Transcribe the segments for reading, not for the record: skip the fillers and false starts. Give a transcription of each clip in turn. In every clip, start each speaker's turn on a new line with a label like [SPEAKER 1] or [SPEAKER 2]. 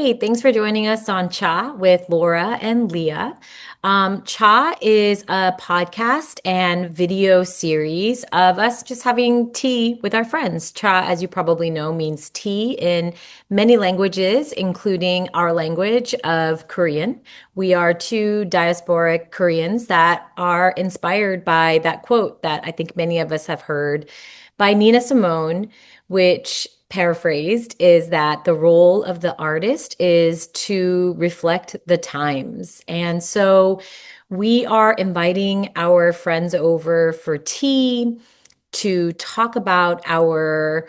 [SPEAKER 1] Hey, thanks for joining us on Cha with Laura and Leah. Cha is a podcast and video series of us just having tea with our friends. Cha, as you probably know, means tea in many languages, including our language of Korean. We are two diasporic Koreans that are inspired by that quote that I think many of us have heard by Nina Simone, which paraphrased is that the role of the artist is to reflect the times. And so we are inviting our friends over for tea to talk about our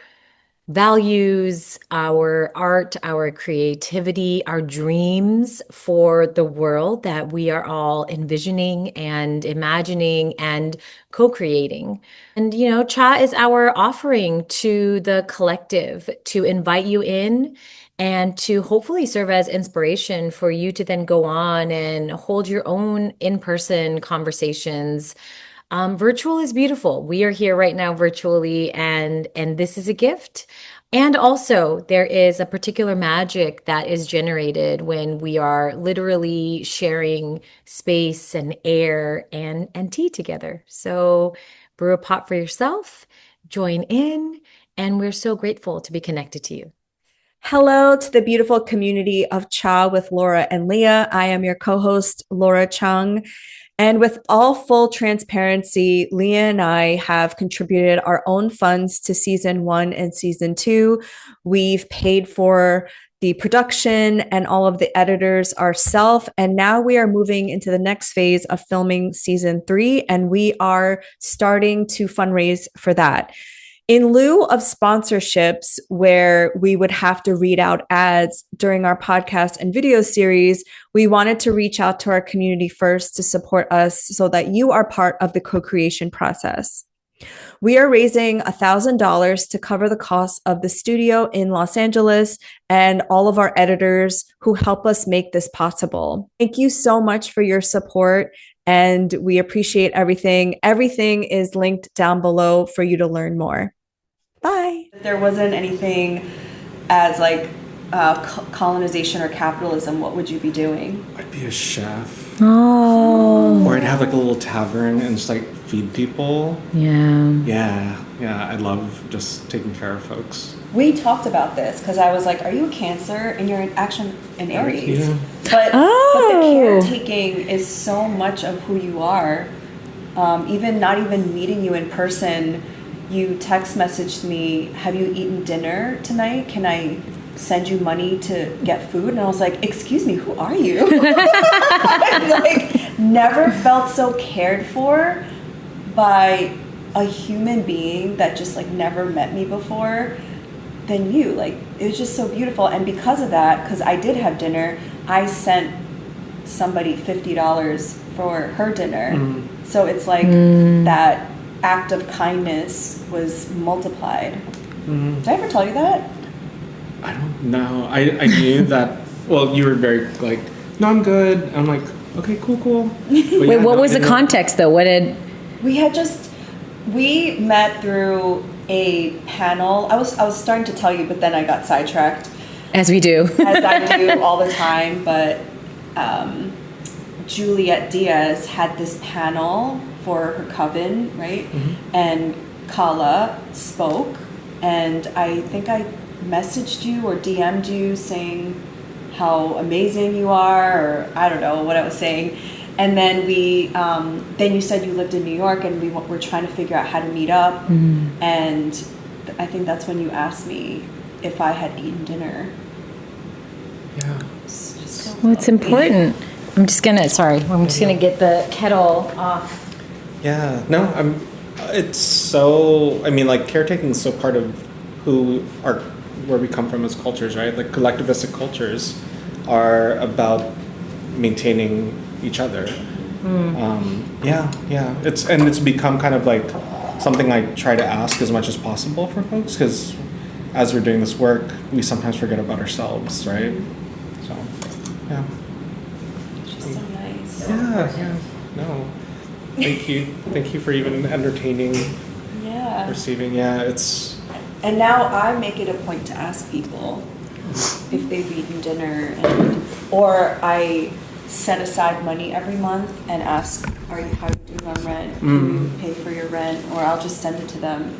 [SPEAKER 1] values, our art, our creativity, our dreams for the world that we are all envisioning and imagining and co-creating. And, Cha is our offering to the collective to invite you in and to hopefully serve as inspiration for you to then go on and hold your own in-person conversations. Virtual is beautiful. We are here right now virtually, and this is a gift. And also, there is a particular magic that is generated when we are literally sharing space and air and tea together. So, brew a pot for yourself, join in, and we're so grateful to be connected to you.
[SPEAKER 2] Hello to the beautiful community of Cha with Laura and Leah. I am your co host, Laura Chung. And with all full transparency, Leah and I have contributed our own funds to season one and season two. We've paid for the production and all of the editors ourselves. And now we are moving into the next phase of filming season three, and we are starting to fundraise for that. In lieu of sponsorships, where we would have to read out ads during our podcast and video series, we wanted to reach out to our community first to support us so that you are part of the co-creation process. We are raising $1,000 to cover the cost of the studio in Los Angeles and all of our editors who help us make this possible. Thank you so much for your support, and we appreciate everything. Everything is linked down below for you to learn more. Bye. If there wasn't anything as like colonization or capitalism, what would you be doing?
[SPEAKER 3] I'd be a chef.
[SPEAKER 1] Oh,
[SPEAKER 3] Or I'd have like a little tavern and just like feed people.
[SPEAKER 1] yeah.
[SPEAKER 3] Yeah, I love just taking care of folks.
[SPEAKER 2] We talked about this because I was like, "Are you a Cancer?" And you're actually an Aries.
[SPEAKER 3] Yeah.
[SPEAKER 2] But the caretaking is so much of who you are. Even not even meeting you in person. You text messaged me, "Have you eaten dinner tonight? Can I send you money to get food?" And I was like, "Excuse me, who are you?" Like, never felt so cared for by a human being that just like never met me before than you. Like, it was just so beautiful. And because of that, because I did have dinner, I sent somebody $50 for her dinner. So it's like that act of kindness was multiplied. Did I ever tell you that?
[SPEAKER 3] I don't know. I knew that. Well, you were very like, no, I'm good. I'm like, okay, cool.
[SPEAKER 1] Wait, what was the context though? What did
[SPEAKER 2] We met through a panel. I was starting to tell you, but then I got sidetracked.
[SPEAKER 1] as we do?
[SPEAKER 2] As I do all the time. But Juliet Diaz had this panel for her coven, right? And Kala spoke, and I think I messaged you or DM'd you saying how amazing you are, or I don't know what I was saying. And then then you said you lived in New York, and we were trying to figure out how to meet up. And I think that's when you asked me if I had eaten dinner.
[SPEAKER 3] Yeah.
[SPEAKER 2] It's just so
[SPEAKER 1] Well, it's important. I'm just gonna get the kettle off.
[SPEAKER 3] Yeah. No, it's so, I mean, like caretaking is so part of where we come from as cultures, right? Like collectivistic cultures are about maintaining each other. It's become kind of like something I try to ask as much as possible for folks, because as we're doing this work, we sometimes forget about ourselves, right? So, yeah.
[SPEAKER 2] It's just so nice.
[SPEAKER 3] Yeah. No. Thank you for even entertaining,
[SPEAKER 2] Yeah.
[SPEAKER 3] receiving. Yeah, it's.
[SPEAKER 2] And now I make it a point to ask people, if they've eaten dinner, or I set aside money every month and ask, how are you doing on rent? Can you pay for your rent? Or I'll just send it to them,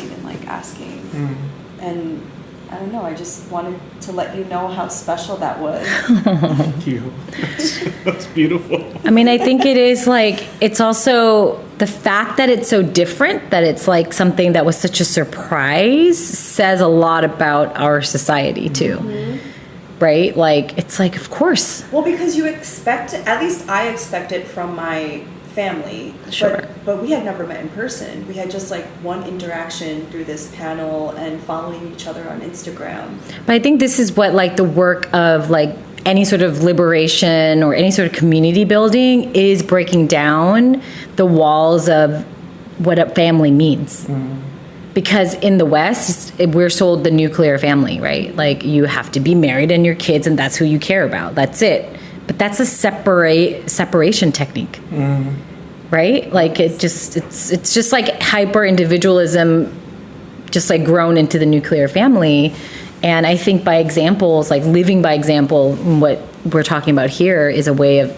[SPEAKER 2] even like asking. And I don't know, I just wanted to let you know how special that was.
[SPEAKER 3] Thank you. That's beautiful.
[SPEAKER 1] I mean, I think it is like, it's also the fact that it's so different, that it's like something that was such a surprise, says a lot about our society too. Right? Like, it's like, of course.
[SPEAKER 2] Well, because you expect, at least I expect it from my family.
[SPEAKER 1] Sure.
[SPEAKER 2] But we had never met in person. We had just like one interaction through this panel and following each other on Instagram.
[SPEAKER 1] But I think this is what like the work of like any sort of liberation or any sort of community building is, breaking down the walls of what a family means. Because in the West, we're sold the nuclear family, right? Like, you have to be married and your kids, and that's who you care about. That's it. But that's a separation technique, right? Like, it's just like hyper individualism, just like grown into the nuclear family. And I think by examples, like living by example, what we're talking about here is a way of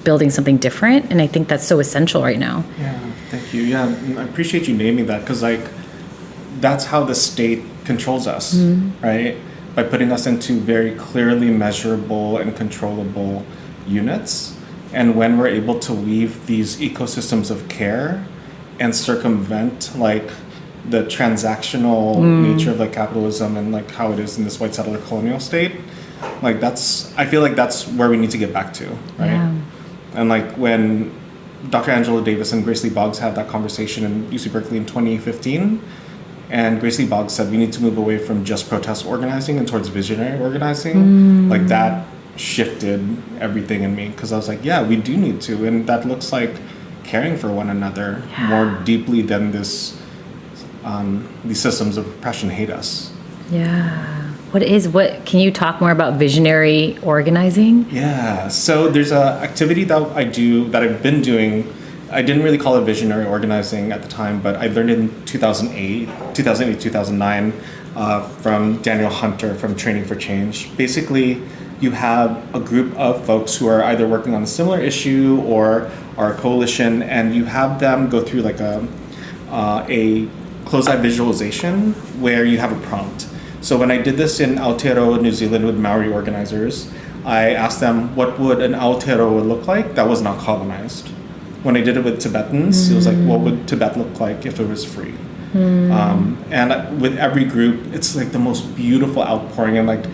[SPEAKER 1] building something different. And I think that's so essential right now.
[SPEAKER 3] Yeah, thank you. Yeah, I appreciate you naming that, because like, that's how the state controls us, right? By putting us into very clearly measurable and controllable units. And when we're able to weave these ecosystems of care and circumvent like the transactional nature of like capitalism and like how it is in this white settler colonial state, like I feel like that's where we need to get back to, right?
[SPEAKER 1] Yeah.
[SPEAKER 3] And like when Dr. Angela Davis and Grace Lee Boggs had that conversation in UC Berkeley in 2015, and Grace Lee Boggs said we need to move away from just protest organizing and towards visionary organizing. Like, that shifted everything in me, because I was like, yeah, we do need to. And that looks like caring for one another more deeply than these systems of oppression hate us.
[SPEAKER 1] Yeah. What can you talk more about visionary organizing?
[SPEAKER 3] Yeah. So there's a activity that I've been doing. I didn't really call it visionary organizing at the time, but I learned it in 2009 from Daniel Hunter from Training for Change. Basically, you have a group of folks who are either working on a similar issue or are a coalition, and you have them go through like a closed-eye visualization where you have a prompt. So when I did this in Aotearoa, New Zealand with Maori organizers, I asked them what would an Aotearoa look like that was not colonized. When I did it with Tibetans, it was like, what would Tibet look like if it was free? And with every group, it's like the most beautiful outpouring. And like,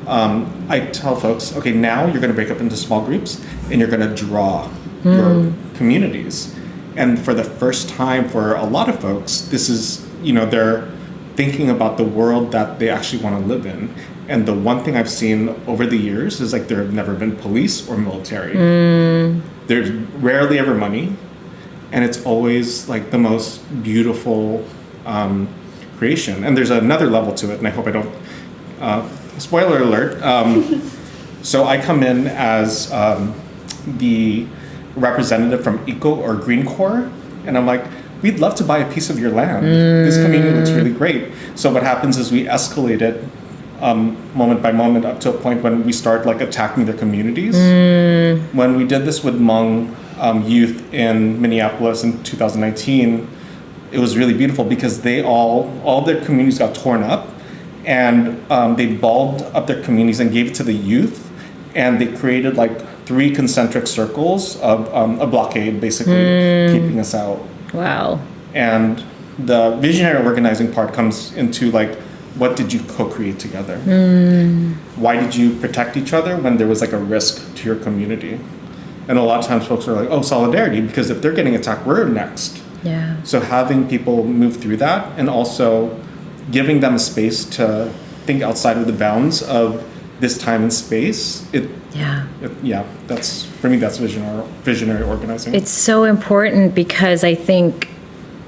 [SPEAKER 3] I tell folks, okay, now you're going to break up into small groups and you're going to draw your communities. And for the first time for a lot of folks, this is, they're thinking about the world that they actually want to live in. And the one thing I've seen over the years is like there have never been police or military. There's rarely ever money. And it's always like the most beautiful creation. And there's another level to it, and I hope I don't, spoiler alert. So I come in as the representative from Eco or Green Corps, and I'm like, we'd love to buy a piece of your land. This community looks really great. So what happens is we escalate it moment by moment up to a point when we start like attacking their communities. When we did this with Hmong youth in Minneapolis in 2019, it was really beautiful because they all their communities got torn up, and they balled up their communities and gave it to the youth, and they created like 3 concentric circles of a blockade, basically keeping us out.
[SPEAKER 1] Wow.
[SPEAKER 3] And the visionary organizing part comes into like, what did you co-create together? Why did you protect each other when there was like a risk to your community? And a lot of times folks are like, oh, solidarity, because if they're getting attacked, we're next.
[SPEAKER 1] Yeah.
[SPEAKER 3] So having people move through that, and also giving them a space to think outside of the bounds of this time and space, that's, for me, that's visionary organizing.
[SPEAKER 1] It's so important because I think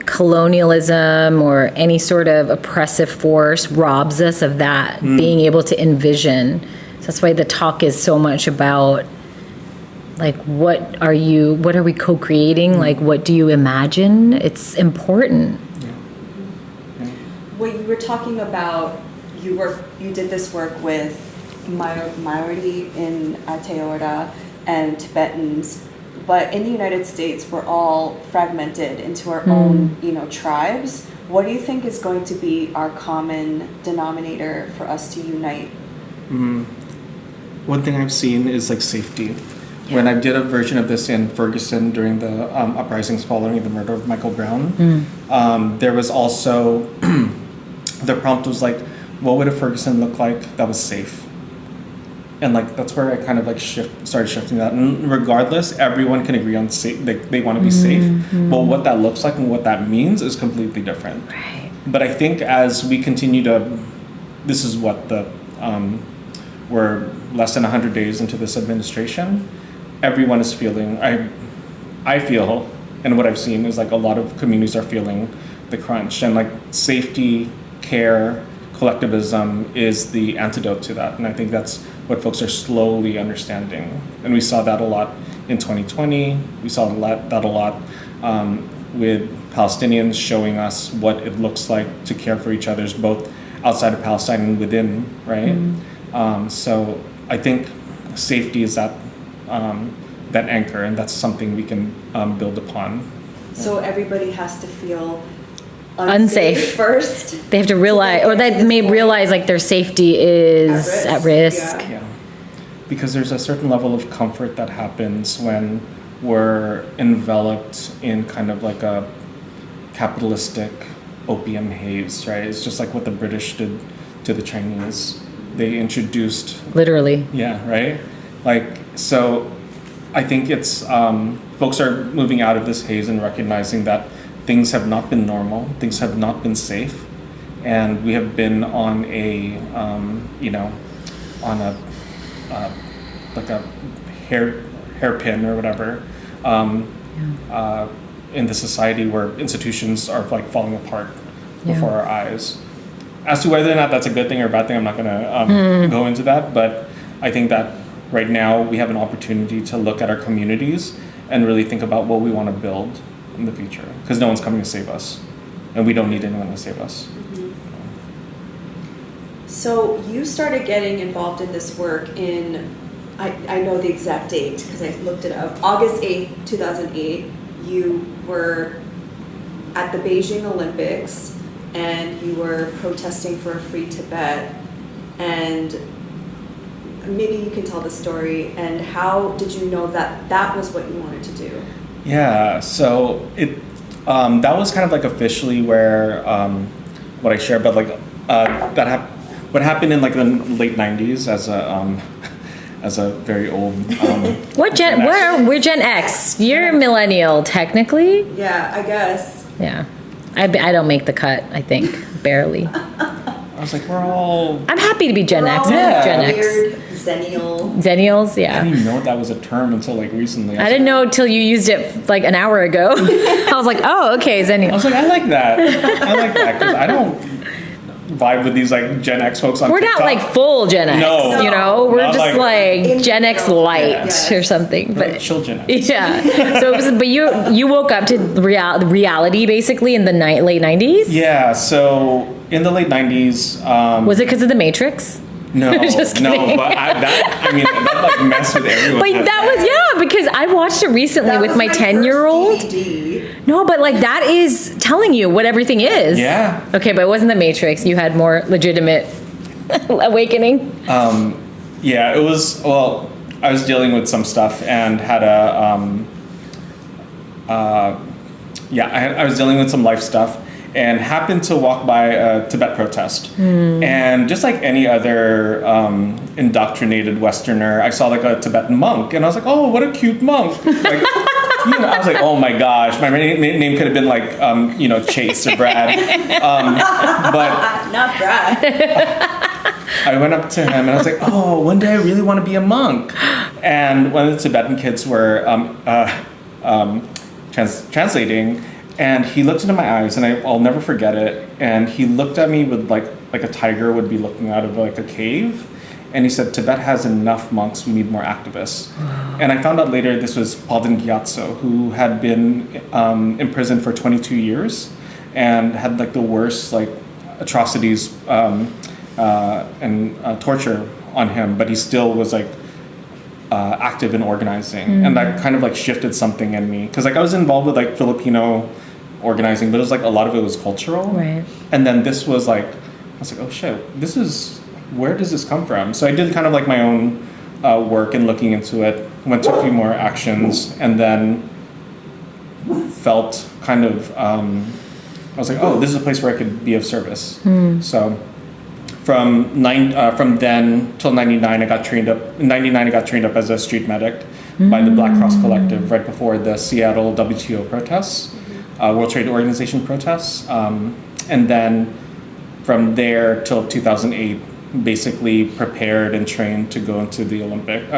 [SPEAKER 1] colonialism or any sort of oppressive force robs us of that, being able to envision. So that's why the talk is so much about like, what are we co-creating? Like, what do you imagine? It's important.
[SPEAKER 2] Well, you were talking about you did this work with minority in Aotearoa and Tibetans, but in the United States, we're all fragmented into our own, tribes. What do you think is going to be our common denominator for us to unite?
[SPEAKER 3] One thing I've seen is like safety. When I did a version of this in Ferguson during the uprisings following the murder of Michael Brown, there was also, the prompt was like, what would a Ferguson look like that was safe? And like that's where I kind of like started shifting that. And regardless, everyone can agree on safe. They want to be safe, but what that looks like and what that means is completely different.
[SPEAKER 1] Right.
[SPEAKER 3] But I think as we continue to, this is what we're less than 100 days into this administration. Everyone is feeling. I feel, and what I've seen is like a lot of communities are feeling the crunch, and like safety, care, collectivism is the antidote to that. And I think that's what folks are slowly understanding. And we saw that a lot in 2020. We saw that a lot with Palestinians showing us what it looks like to care for each other's, both outside of Palestine and within, right? So I think safety is that anchor, and that's something we can build upon.
[SPEAKER 2] So everybody has to feel
[SPEAKER 1] unsafe
[SPEAKER 2] first.
[SPEAKER 1] They have to realize, or they may realize like their safety is at risk.
[SPEAKER 3] Yeah. Because there's a certain level of comfort that happens when we're enveloped in kind of like a capitalistic opium haze, right? It's just like what the British did to the Chinese. They introduced...
[SPEAKER 1] Literally.
[SPEAKER 3] Yeah, right? Like, so I think it's... folks are moving out of this haze and recognizing that things have not been normal, things have not been safe, and we have been on a, like a hairpin or whatever, in the society where institutions are like falling apart before our eyes. As to whether or not that's a good thing or a bad thing, I'm not going to go into that, but I think that right now we have an opportunity to look at our communities and really think about what we want to build in the future, because no one's coming to save us, and we don't need anyone to save us.
[SPEAKER 2] So you started getting involved in this work in, I know the exact date because I looked it up, August 8th, 2008. You were at the Beijing Olympics and you were protesting for a free Tibet, and maybe you can tell the story, and how did you know that that was what you wanted to do?
[SPEAKER 3] Yeah, so it that was kind of like officially where what I shared, but like what happened in like the late 90s as a very old
[SPEAKER 1] What Gen? We're Gen X. You're millennial, technically.
[SPEAKER 2] Yeah, I guess.
[SPEAKER 1] Yeah, I don't make the cut. I think barely.
[SPEAKER 3] I was like, we're all...
[SPEAKER 1] I'm happy to be Gen X.
[SPEAKER 3] Yeah.
[SPEAKER 1] Gen X.
[SPEAKER 2] Weird Zennial.
[SPEAKER 1] Zennials,
[SPEAKER 3] I
[SPEAKER 1] yeah.
[SPEAKER 3] didn't even know that was a term until like recently.
[SPEAKER 1] I didn't know till you used it like an hour ago. I was like, oh, okay,
[SPEAKER 3] I
[SPEAKER 1] Zennial.
[SPEAKER 3] was like, I like that. I like that because I don't vibe with these like Gen X folks on
[SPEAKER 1] We're
[SPEAKER 3] TikTok.
[SPEAKER 1] not like full Gen X,
[SPEAKER 3] No.
[SPEAKER 1] you know? We're
[SPEAKER 3] Not
[SPEAKER 1] just like Gen X light
[SPEAKER 2] Yes.
[SPEAKER 1] or something.
[SPEAKER 3] We're like
[SPEAKER 1] But
[SPEAKER 3] chill Gen X.
[SPEAKER 1] yeah. So it was, but you woke up to reality basically in the late 90s?
[SPEAKER 3] Yeah, so in the late 90s...
[SPEAKER 1] Was it because of the Matrix?
[SPEAKER 3] No,
[SPEAKER 1] Just
[SPEAKER 3] no,
[SPEAKER 1] kidding.
[SPEAKER 3] but that like messed with everyone.
[SPEAKER 1] Like that was, yeah, because I watched it recently with my 10-year-old. No, but like that is telling you what everything is.
[SPEAKER 3] Yeah.
[SPEAKER 1] Okay, but it wasn't the Matrix. You had more legitimate awakening.
[SPEAKER 3] Yeah, it was, well, I was dealing with some stuff and had I was dealing with some life stuff and happened to walk by a Tibet protest. And just like any other indoctrinated Westerner, I saw like a Tibetan monk and I was like, oh, what a cute monk. Like, I was like, oh my gosh, my name could have been like, Chase or Brad. But
[SPEAKER 2] Not Brad.
[SPEAKER 3] I went up to him and I was like, oh, one day I really want to be a monk. And one of the Tibetan kids were translating, and he looked into my eyes, and I'll never forget it. And he looked at me with like a tiger would be looking out of like a cave. And he said, Tibet has enough monks, we need more activists. And I found out later this was Paulden Gyatso, who had been imprisoned for 22 years and had like the worst like atrocities torture on him, but he still was like active in organizing, and that kind of like shifted something in me, because like I was involved with like Filipino organizing, but it was like a lot of it was cultural,
[SPEAKER 1] Right.
[SPEAKER 3] and then this was like, I was like, oh shit, this is, where does this come from? So I did kind of like my own work and looking into it, went to a few more actions, and then felt kind of I was like, oh, this is a place where I could be of service. So from then till 99, I got trained up. In 99, I got trained up as a street medic by the Black Cross Collective right before the Seattle WTO protests, World Trade Organization protests. And then from there till 2008, basically prepared and trained to go into the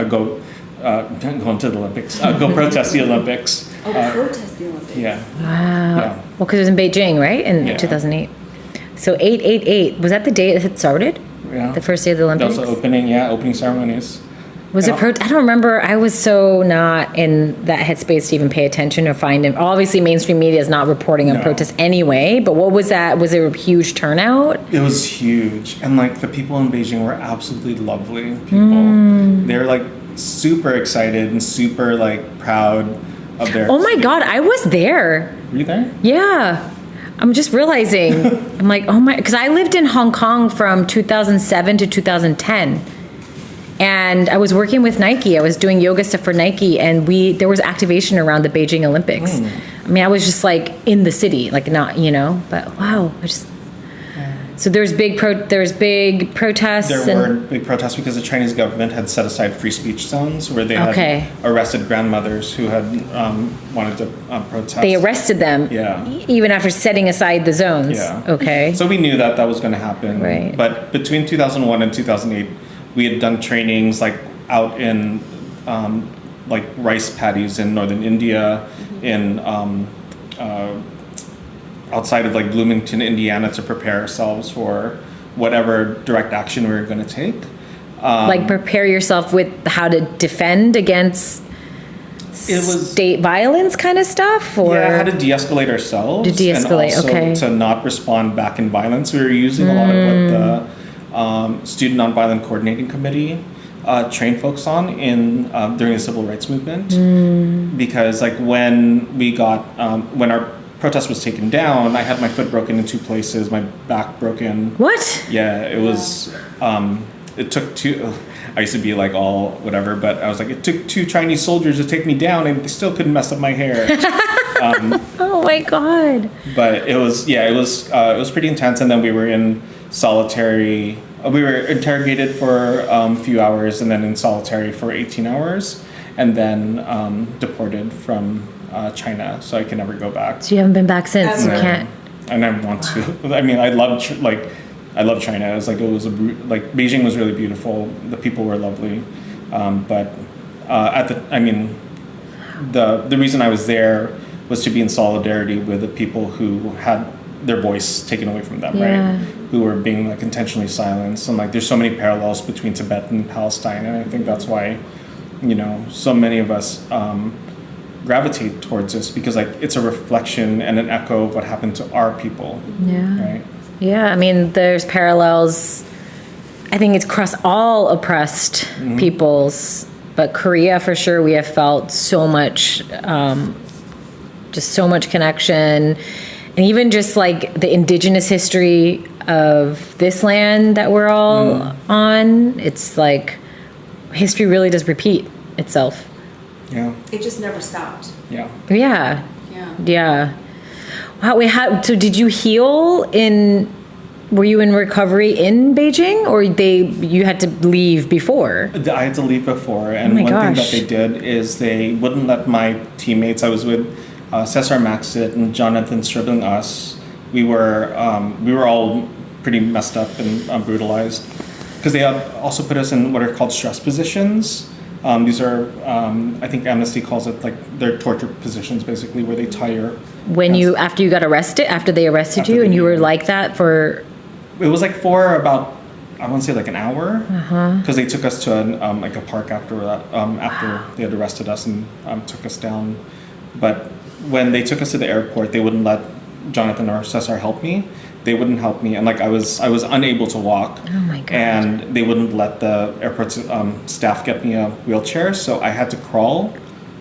[SPEAKER 3] go into the Olympics, go protest the Olympics.
[SPEAKER 2] Protest the Olympics.
[SPEAKER 3] Yeah.
[SPEAKER 1] Wow.
[SPEAKER 3] Yeah.
[SPEAKER 1] Well, because it was in Beijing, right? In
[SPEAKER 3] Yeah.
[SPEAKER 1] 2008. So 888, was that the day it had started?
[SPEAKER 3] Yeah.
[SPEAKER 1] The first day of the
[SPEAKER 3] That
[SPEAKER 1] Olympics?
[SPEAKER 3] was the opening ceremonies.
[SPEAKER 1] Was it I don't remember. I was so not in that headspace to even pay attention or find it. Obviously, mainstream media is not reporting on
[SPEAKER 3] No.
[SPEAKER 1] protests anyway, but what was that? Was there a huge turnout?
[SPEAKER 3] It was huge, and like the people in Beijing were absolutely lovely people. They're like super excited and super like proud of their.
[SPEAKER 1] Oh my God, I was there.
[SPEAKER 3] Were you there?
[SPEAKER 1] Yeah. I'm just realizing. I'm like, oh my, because I lived in Hong Kong from 2007 to 2010. And I was working with Nike. I was doing yoga stuff for Nike, and there was activation around the Beijing Olympics. I mean, I was just like in the city, like not, but wow, so there's big protests.
[SPEAKER 3] There were big protests because the Chinese government had set aside free speech zones where they had arrested grandmothers who had wanted to protest.
[SPEAKER 1] They arrested them,
[SPEAKER 3] Yeah.
[SPEAKER 1] even after setting aside the zones.
[SPEAKER 3] Yeah.
[SPEAKER 1] Okay.
[SPEAKER 3] So we knew that was going to happen.
[SPEAKER 1] Right.
[SPEAKER 3] But between 2001 and 2008, we had done trainings like out in like rice paddies in northern India, in outside of like Bloomington, Indiana, to prepare ourselves for whatever direct action we were going to take.
[SPEAKER 1] Like prepare yourself with how to defend against state violence kind of stuff, or
[SPEAKER 3] how to de-escalate ourselves.
[SPEAKER 1] To de-escalate,
[SPEAKER 3] and also
[SPEAKER 1] okay.
[SPEAKER 3] to not respond back in violence. We were using a lot of what the Student Nonviolent Coordinating Committee trained folks on during the civil rights movement, because like when when our protest was taken down, I had my foot broken in 2 places, my back broken.
[SPEAKER 1] What?
[SPEAKER 3] Yeah, it was. It took 2. I used to be like all whatever, but I was like, it took 2 Chinese soldiers to take me down, and they still couldn't mess up my hair.
[SPEAKER 1] Oh my God.
[SPEAKER 3] But it was pretty intense, and then we were in solitary. We were interrogated for a few hours, and then in solitary for 18 hours, and then deported from China, so I can never go back.
[SPEAKER 1] So you haven't been back since. You
[SPEAKER 3] No.
[SPEAKER 1] can't.
[SPEAKER 3] And I want to. I mean, I love China. It was like Beijing was really beautiful. The people were lovely, but the reason I was there was to be in solidarity with the people who had their voice taken away from them, right? Who were being like intentionally silenced, and like there's so many parallels between Tibet and Palestine, and I think that's why, so many of us gravitate towards this, because like it's a reflection and an echo of what happened to our people. Right.
[SPEAKER 1] Yeah, I mean, there's parallels. I think it's across all oppressed peoples, but Korea for sure, we have felt so much, just so much connection, and even just like the indigenous history of this land that we're all on. It's like history really does repeat itself.
[SPEAKER 3] Yeah.
[SPEAKER 2] It just never stopped.
[SPEAKER 3] Yeah.
[SPEAKER 1] Yeah.
[SPEAKER 2] Yeah.
[SPEAKER 1] Yeah. Wow. So did you heal were you in recovery in Beijing, or you had to leave before?
[SPEAKER 3] I had to leave before, and
[SPEAKER 1] my
[SPEAKER 3] one thing that
[SPEAKER 1] gosh.
[SPEAKER 3] they did is they wouldn't let my teammates. I was with Cesar Maxit and Jonathan Stribling. We were all pretty messed up and brutalized, because they also put us in what are called stress positions. These are, I think Amnesty calls it like they're torture positions, basically, where they tie your.
[SPEAKER 1] After they arrested you, and you were like that for.
[SPEAKER 3] It was like for about, I want to say like an hour, because they took us to like a park after that, after they had arrested us and took us down. But when they took us to the airport, they wouldn't let Jonathan or Cesar help me, they wouldn't help me, and like I was unable to walk.
[SPEAKER 1] Oh my God.
[SPEAKER 3] And they wouldn't let the airport staff get me a wheelchair, so I had to crawl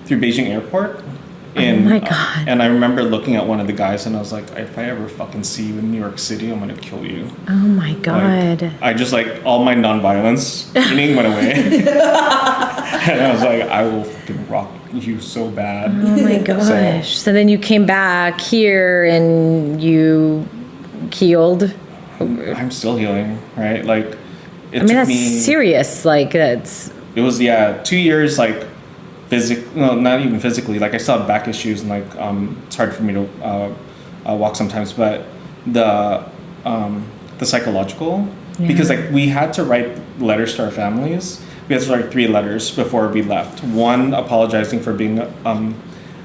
[SPEAKER 3] through Beijing airport.
[SPEAKER 1] Oh my God.
[SPEAKER 3] And I remember looking at one of the guys, and I was like, if I ever fucking see you in New York City, I'm gonna kill you.
[SPEAKER 1] Oh my God.
[SPEAKER 3] Like, I just like all my non-violence meaning went away. And I was like, I will fucking rock you so bad.
[SPEAKER 1] Oh my gosh. So then you came back here and you healed.
[SPEAKER 3] I'm still healing, right? Like, it
[SPEAKER 1] I mean,
[SPEAKER 3] took
[SPEAKER 1] that's
[SPEAKER 3] me,
[SPEAKER 1] serious. Like, that's.
[SPEAKER 3] It was 2 years, like no, not even physically. Like I still have back issues, and like it's hard for me to walk sometimes. But the psychological, because like we had to write letters to our families. We had to write 3 letters before we left. One apologizing for being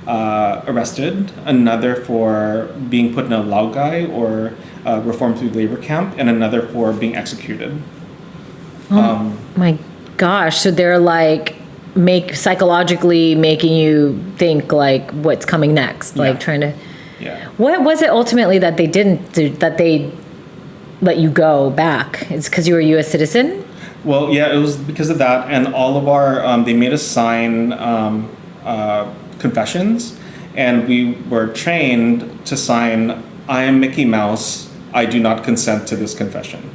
[SPEAKER 3] arrested, another for being put in a laogai or reformed through labor camp, and another for being executed.
[SPEAKER 1] My gosh. So they're like psychologically making you think like what's coming next, like trying to.
[SPEAKER 3] Yeah.
[SPEAKER 1] What was it ultimately that they didn't do, that they let you go back? It's because you were a U.S. citizen?
[SPEAKER 3] Well, yeah, it was because of that, and all of our they made us sign confessions, and we were trained to sign, "I am Mickey Mouse. I do not consent to this confession."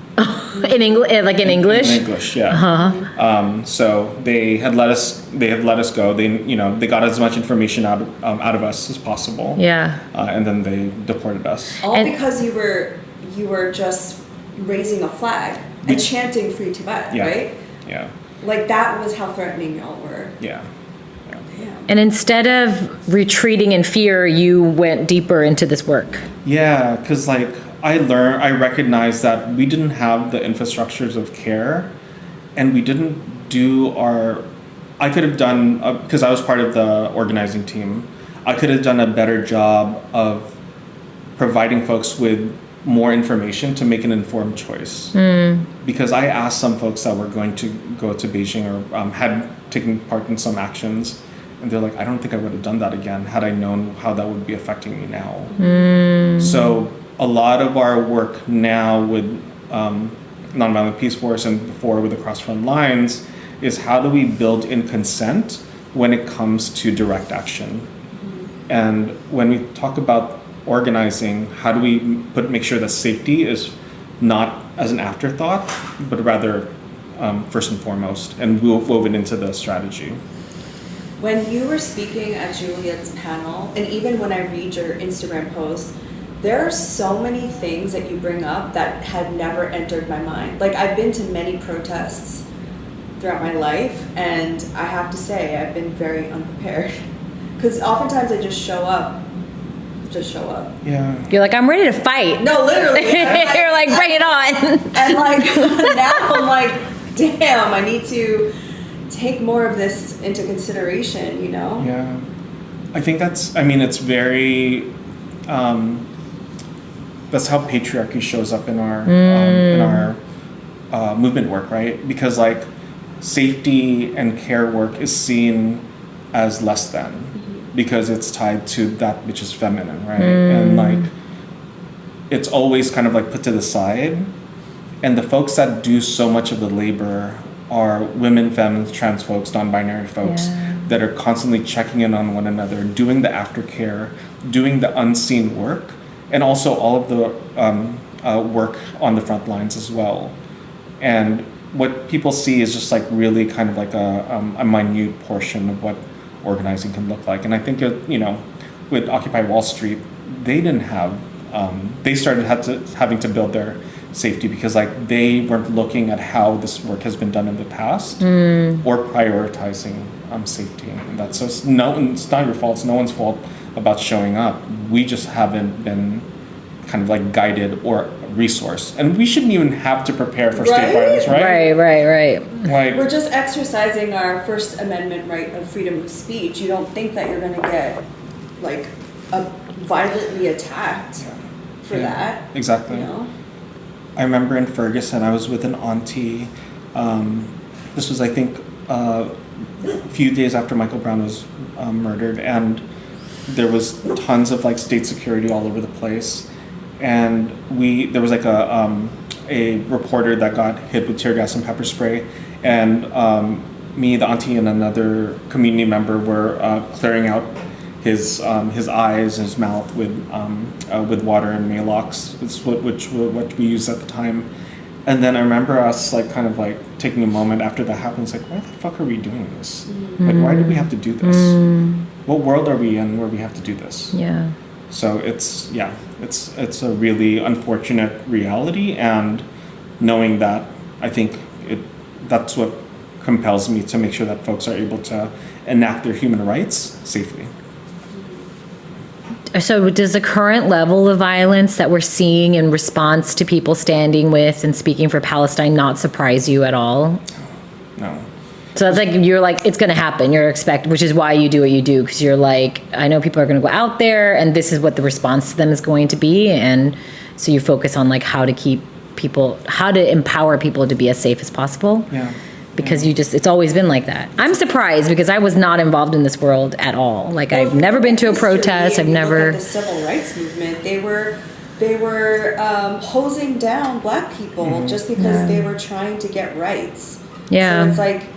[SPEAKER 1] In English, like in English?
[SPEAKER 3] In English, yeah. So they had let us go. They got as much information out of us as possible.
[SPEAKER 1] Yeah.
[SPEAKER 3] And then they deported us.
[SPEAKER 2] All because you were just raising a flag and chanting Free Tibet, right?
[SPEAKER 3] Yeah.
[SPEAKER 2] Like that was how threatening y'all were.
[SPEAKER 3] Yeah.
[SPEAKER 2] Damn.
[SPEAKER 1] And instead of retreating in fear, you went deeper into this work.
[SPEAKER 3] Yeah, because like I recognized that we didn't have the infrastructures of care, and we didn't do I could have done, because I was part of the organizing team, I could have done a better job of providing folks with more information to make an informed choice. Because I asked some folks that were going to go to Beijing or had taken part in some actions, and they're like, I don't think I would have done that again had I known how that would be affecting me now. So a lot of our work now with Nonviolent Peaceforce and before with Across Frontlines is how do we build in consent when it comes to direct action. And when we talk about organizing, how do we make sure that safety is not as an afterthought, but rather first and foremost, and woven into the strategy.
[SPEAKER 2] When you were speaking at Juliet's panel, and even when I read your Instagram posts, there are so many things that you bring up that had never entered my mind. Like I've been to many protests throughout my life, and I have to say I've been very unprepared. Because oftentimes I just show up.
[SPEAKER 3] Yeah.
[SPEAKER 1] You're like, I'm ready to fight.
[SPEAKER 2] No, literally.
[SPEAKER 1] You're like, bring it on.
[SPEAKER 2] And like now I'm like, damn, I need to take more of this into consideration, you know?
[SPEAKER 3] Yeah. I think it's very, that's how patriarchy shows up in our movement work, right? Because like safety and care work is seen as less than because it's tied to that which is feminine, right? And like it's always kind of like put to the side, and the folks that do so much of the labor are women, femmes, trans folks, non-binary folks that are constantly checking in on one another, doing the aftercare, doing the unseen work, and also all of the work on the front lines as well. And what people see is just like really kind of like a minute portion of what organizing can look like. And I think, with Occupy Wall Street, they didn't have, they started having to build their safety because like they weren't looking at how this work has been done in the past or prioritizing safety. And that's so it's not your fault. It's no one's fault about showing up. We just haven't been kind of like guided or resourced, and we shouldn't even have to prepare for state violence, right?
[SPEAKER 1] Right.
[SPEAKER 3] Like
[SPEAKER 2] we're just exercising our First Amendment right of freedom of speech. You don't think that you're going to get like violently attacked for that.
[SPEAKER 3] Exactly.
[SPEAKER 2] You know?
[SPEAKER 3] I remember in Ferguson, I was with an auntie. This was, I think, a few days after Michael Brown was murdered, and there was tons of like state security all over the place. and there was like a reporter that got hit with tear gas and pepper spray, and me, the auntie, and another community member were clearing out his eyes and his mouth with water and Malox, what we used at the time. And then I remember us like kind of like taking a moment after that happened. It's like, why the fuck are we doing this? Like, why do we have to do this? What world are we in where we have to do this?
[SPEAKER 1] Yeah.
[SPEAKER 3] So it's a really unfortunate reality, and knowing that, I think that's what compels me to make sure that folks are able to enact their human rights safely.
[SPEAKER 1] So does the current level of violence that we're seeing in response to people standing with and speaking for Palestine not surprise you at all?
[SPEAKER 3] No.
[SPEAKER 1] So it's like, you're like, it's going to happen. Which is why you do what you do. Because you're like, I know people are going to go out there and this is what the response to them is going to be. And so you focus on like how to empower people to be as safe as possible.
[SPEAKER 3] Yeah.
[SPEAKER 1] Because it's always been like that. I'm surprised because I was not involved in this world at all. Like,
[SPEAKER 2] Well,
[SPEAKER 1] I've never been to a protest. I've
[SPEAKER 2] Look
[SPEAKER 1] never.
[SPEAKER 2] at the civil rights movement. They were hosing down Black people just because they were trying to get rights.
[SPEAKER 1] Yeah.
[SPEAKER 2] So it's like,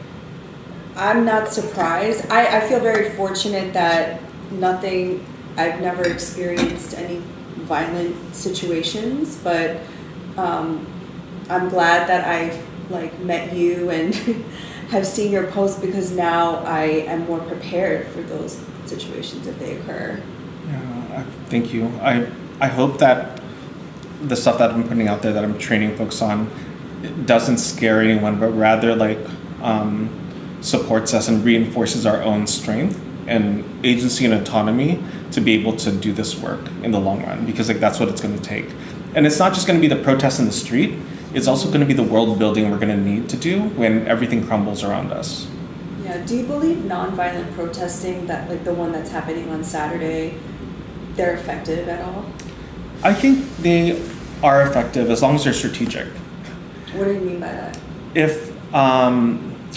[SPEAKER 2] I'm not surprised. I feel very fortunate that I've never experienced any violent situations, but I'm glad that I've like met you and have seen your posts, because now I am more prepared for those situations if they occur.
[SPEAKER 3] Yeah, thank you. I hope that the stuff that I'm putting out there, that I'm training folks on, it doesn't scare anyone, but rather like supports us and reinforces our own strength and agency and autonomy to be able to do this work in the long run, because like that's what it's going to take. And it's not just going to be the protests in the street. It's also going to be the world building we're going to need to do when everything crumbles around us.
[SPEAKER 2] Yeah. Do you believe nonviolent protesting, that like the one that's happening on Saturday, they're effective at all?
[SPEAKER 3] I think they are effective as long as they're strategic.
[SPEAKER 2] What do you mean by that?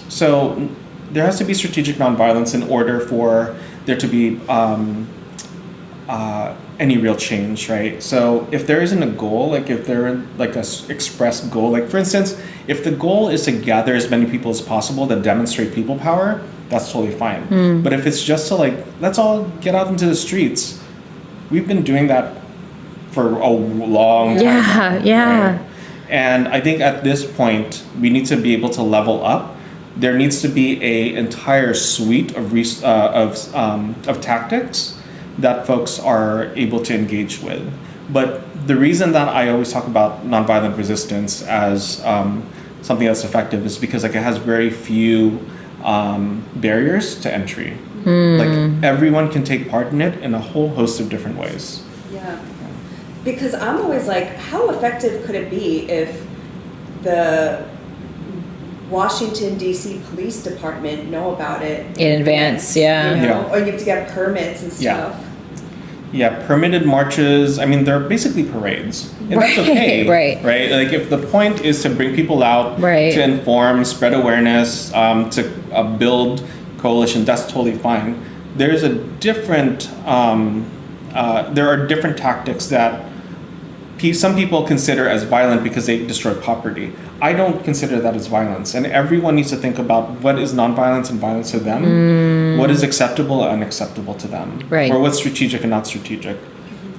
[SPEAKER 3] So there has to be strategic nonviolence in order for there to be any real change, right? So if there isn't a goal, like if there like a expressed goal, like for instance, if the goal is to gather as many people as possible to demonstrate people power, that's totally fine. But if it's just to like, let's all get out into the streets, we've been doing that for a long time.
[SPEAKER 1] Yeah, yeah.
[SPEAKER 3] Right? And I think at this point, we need to be able to level up. There needs to be a entire suite of tactics that folks are able to engage with. But the reason that I always talk about nonviolent resistance as something that's effective is because like it has very few barriers to entry. Like everyone can take part in it in a whole host of different ways.
[SPEAKER 2] Yeah. Because I'm always like, how effective could it be if the Washington, D.C. Police Department know about it
[SPEAKER 1] In advance, yeah.
[SPEAKER 2] You know?
[SPEAKER 3] Yeah.
[SPEAKER 2] Or you have to get permits and stuff.
[SPEAKER 3] Yeah, permitted marches. I mean, they're basically parades, and that's
[SPEAKER 1] Right,
[SPEAKER 3] okay,
[SPEAKER 1] right.
[SPEAKER 3] Right. Like if the point is to bring people out,
[SPEAKER 1] Right.
[SPEAKER 3] to inform, spread awareness, to build coalition, that's totally fine. There's a different. There are different tactics that some people consider as violent because they destroy property. I don't consider that as violence, and everyone needs to think about what is nonviolence and violence to them, what is acceptable and unacceptable to them,
[SPEAKER 1] Right.
[SPEAKER 3] or what's strategic and not strategic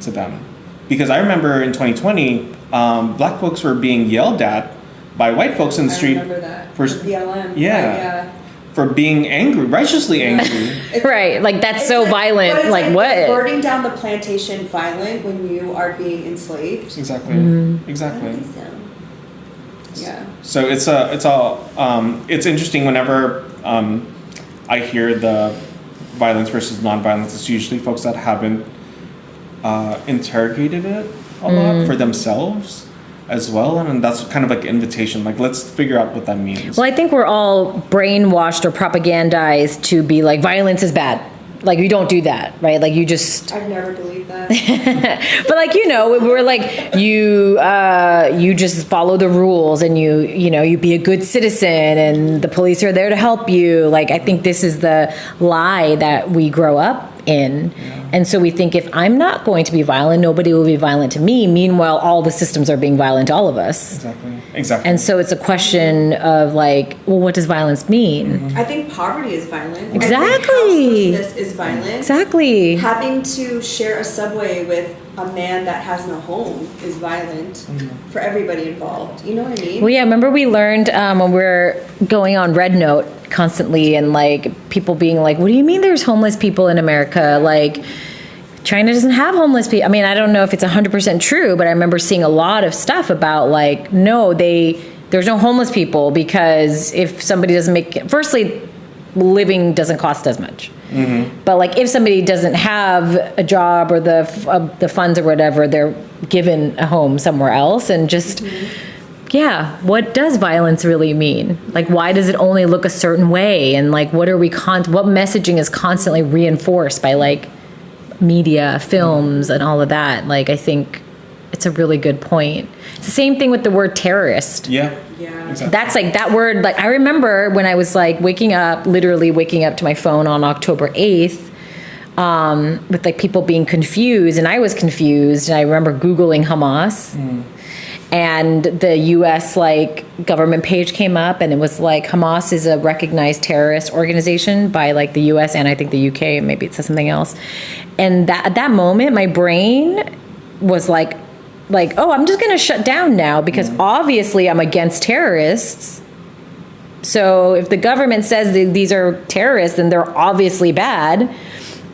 [SPEAKER 3] to them. Because I remember in 2020, Black folks were being yelled at by white folks in the street
[SPEAKER 2] I remember that.
[SPEAKER 3] for
[SPEAKER 2] The BLM.
[SPEAKER 3] Yeah. for being angry, righteously angry.
[SPEAKER 1] Right, like that's so
[SPEAKER 2] It's
[SPEAKER 1] violent.
[SPEAKER 2] but it's
[SPEAKER 1] Like
[SPEAKER 2] is
[SPEAKER 1] what?
[SPEAKER 2] burning down the plantation violent when you are being enslaved?
[SPEAKER 3] Exactly.
[SPEAKER 2] I don't
[SPEAKER 3] Exactly.
[SPEAKER 2] think so. Yeah.
[SPEAKER 3] So it's interesting whenever I hear the violence versus nonviolence. It's usually folks that haven't interrogated it a lot for themselves as well, and that's kind of like an invitation. Like, let's figure out what that means.
[SPEAKER 1] Well, I think we're all brainwashed or propagandized to be like, violence is bad. Like, you don't do that, right? Like, you just.
[SPEAKER 2] I've never believed that.
[SPEAKER 1] But like, we're like, you just follow the rules and you be a good citizen and the police are there to help you. Like, I think this is the lie that we grow up in. And so we think, if I'm not going to be violent, nobody will be violent to me. Meanwhile, all the systems are being violent to all of us.
[SPEAKER 3] Exactly.
[SPEAKER 1] And so it's a question of like, well, what does violence mean?
[SPEAKER 2] I think poverty is violent.
[SPEAKER 1] Exactly.
[SPEAKER 2] Houselessness is violent.
[SPEAKER 1] Exactly.
[SPEAKER 2] Having to share a subway with a man that has no home is violent for everybody involved. You know what I mean?
[SPEAKER 1] Well, yeah, remember we learned when we were going on Red Note constantly, and like people being like, what do you mean there's homeless people in America? Like, China doesn't have homeless people. I mean, I don't know if it's 100% true, but I remember seeing a lot of stuff about like, no, there's no homeless people, because if somebody doesn't make, firstly, living doesn't cost as much. But like, if somebody doesn't have a job or the funds or whatever, they're given a home somewhere else. And just, yeah, what does violence really mean? Like, why does it only look a certain way? And like, what messaging is constantly reinforced by like media, films, and all of that? Like, I think it's a really good point. It's the same thing with the word terrorist.
[SPEAKER 3] Yeah. Exactly.
[SPEAKER 1] That's like that word. Like, I remember when I was like literally waking up to my phone on October 8th, with like people being confused, and I was confused, and I remember Googling Hamas, and the U.S. like government page came up, and it was like, Hamas is a recognized terrorist organization by like the U.S. and I think the U.K. Maybe it says something else. And at that moment, my brain was like, oh, I'm just going to shut down now, because obviously I'm against terrorists. So if the government says that these are terrorists, then they're obviously bad.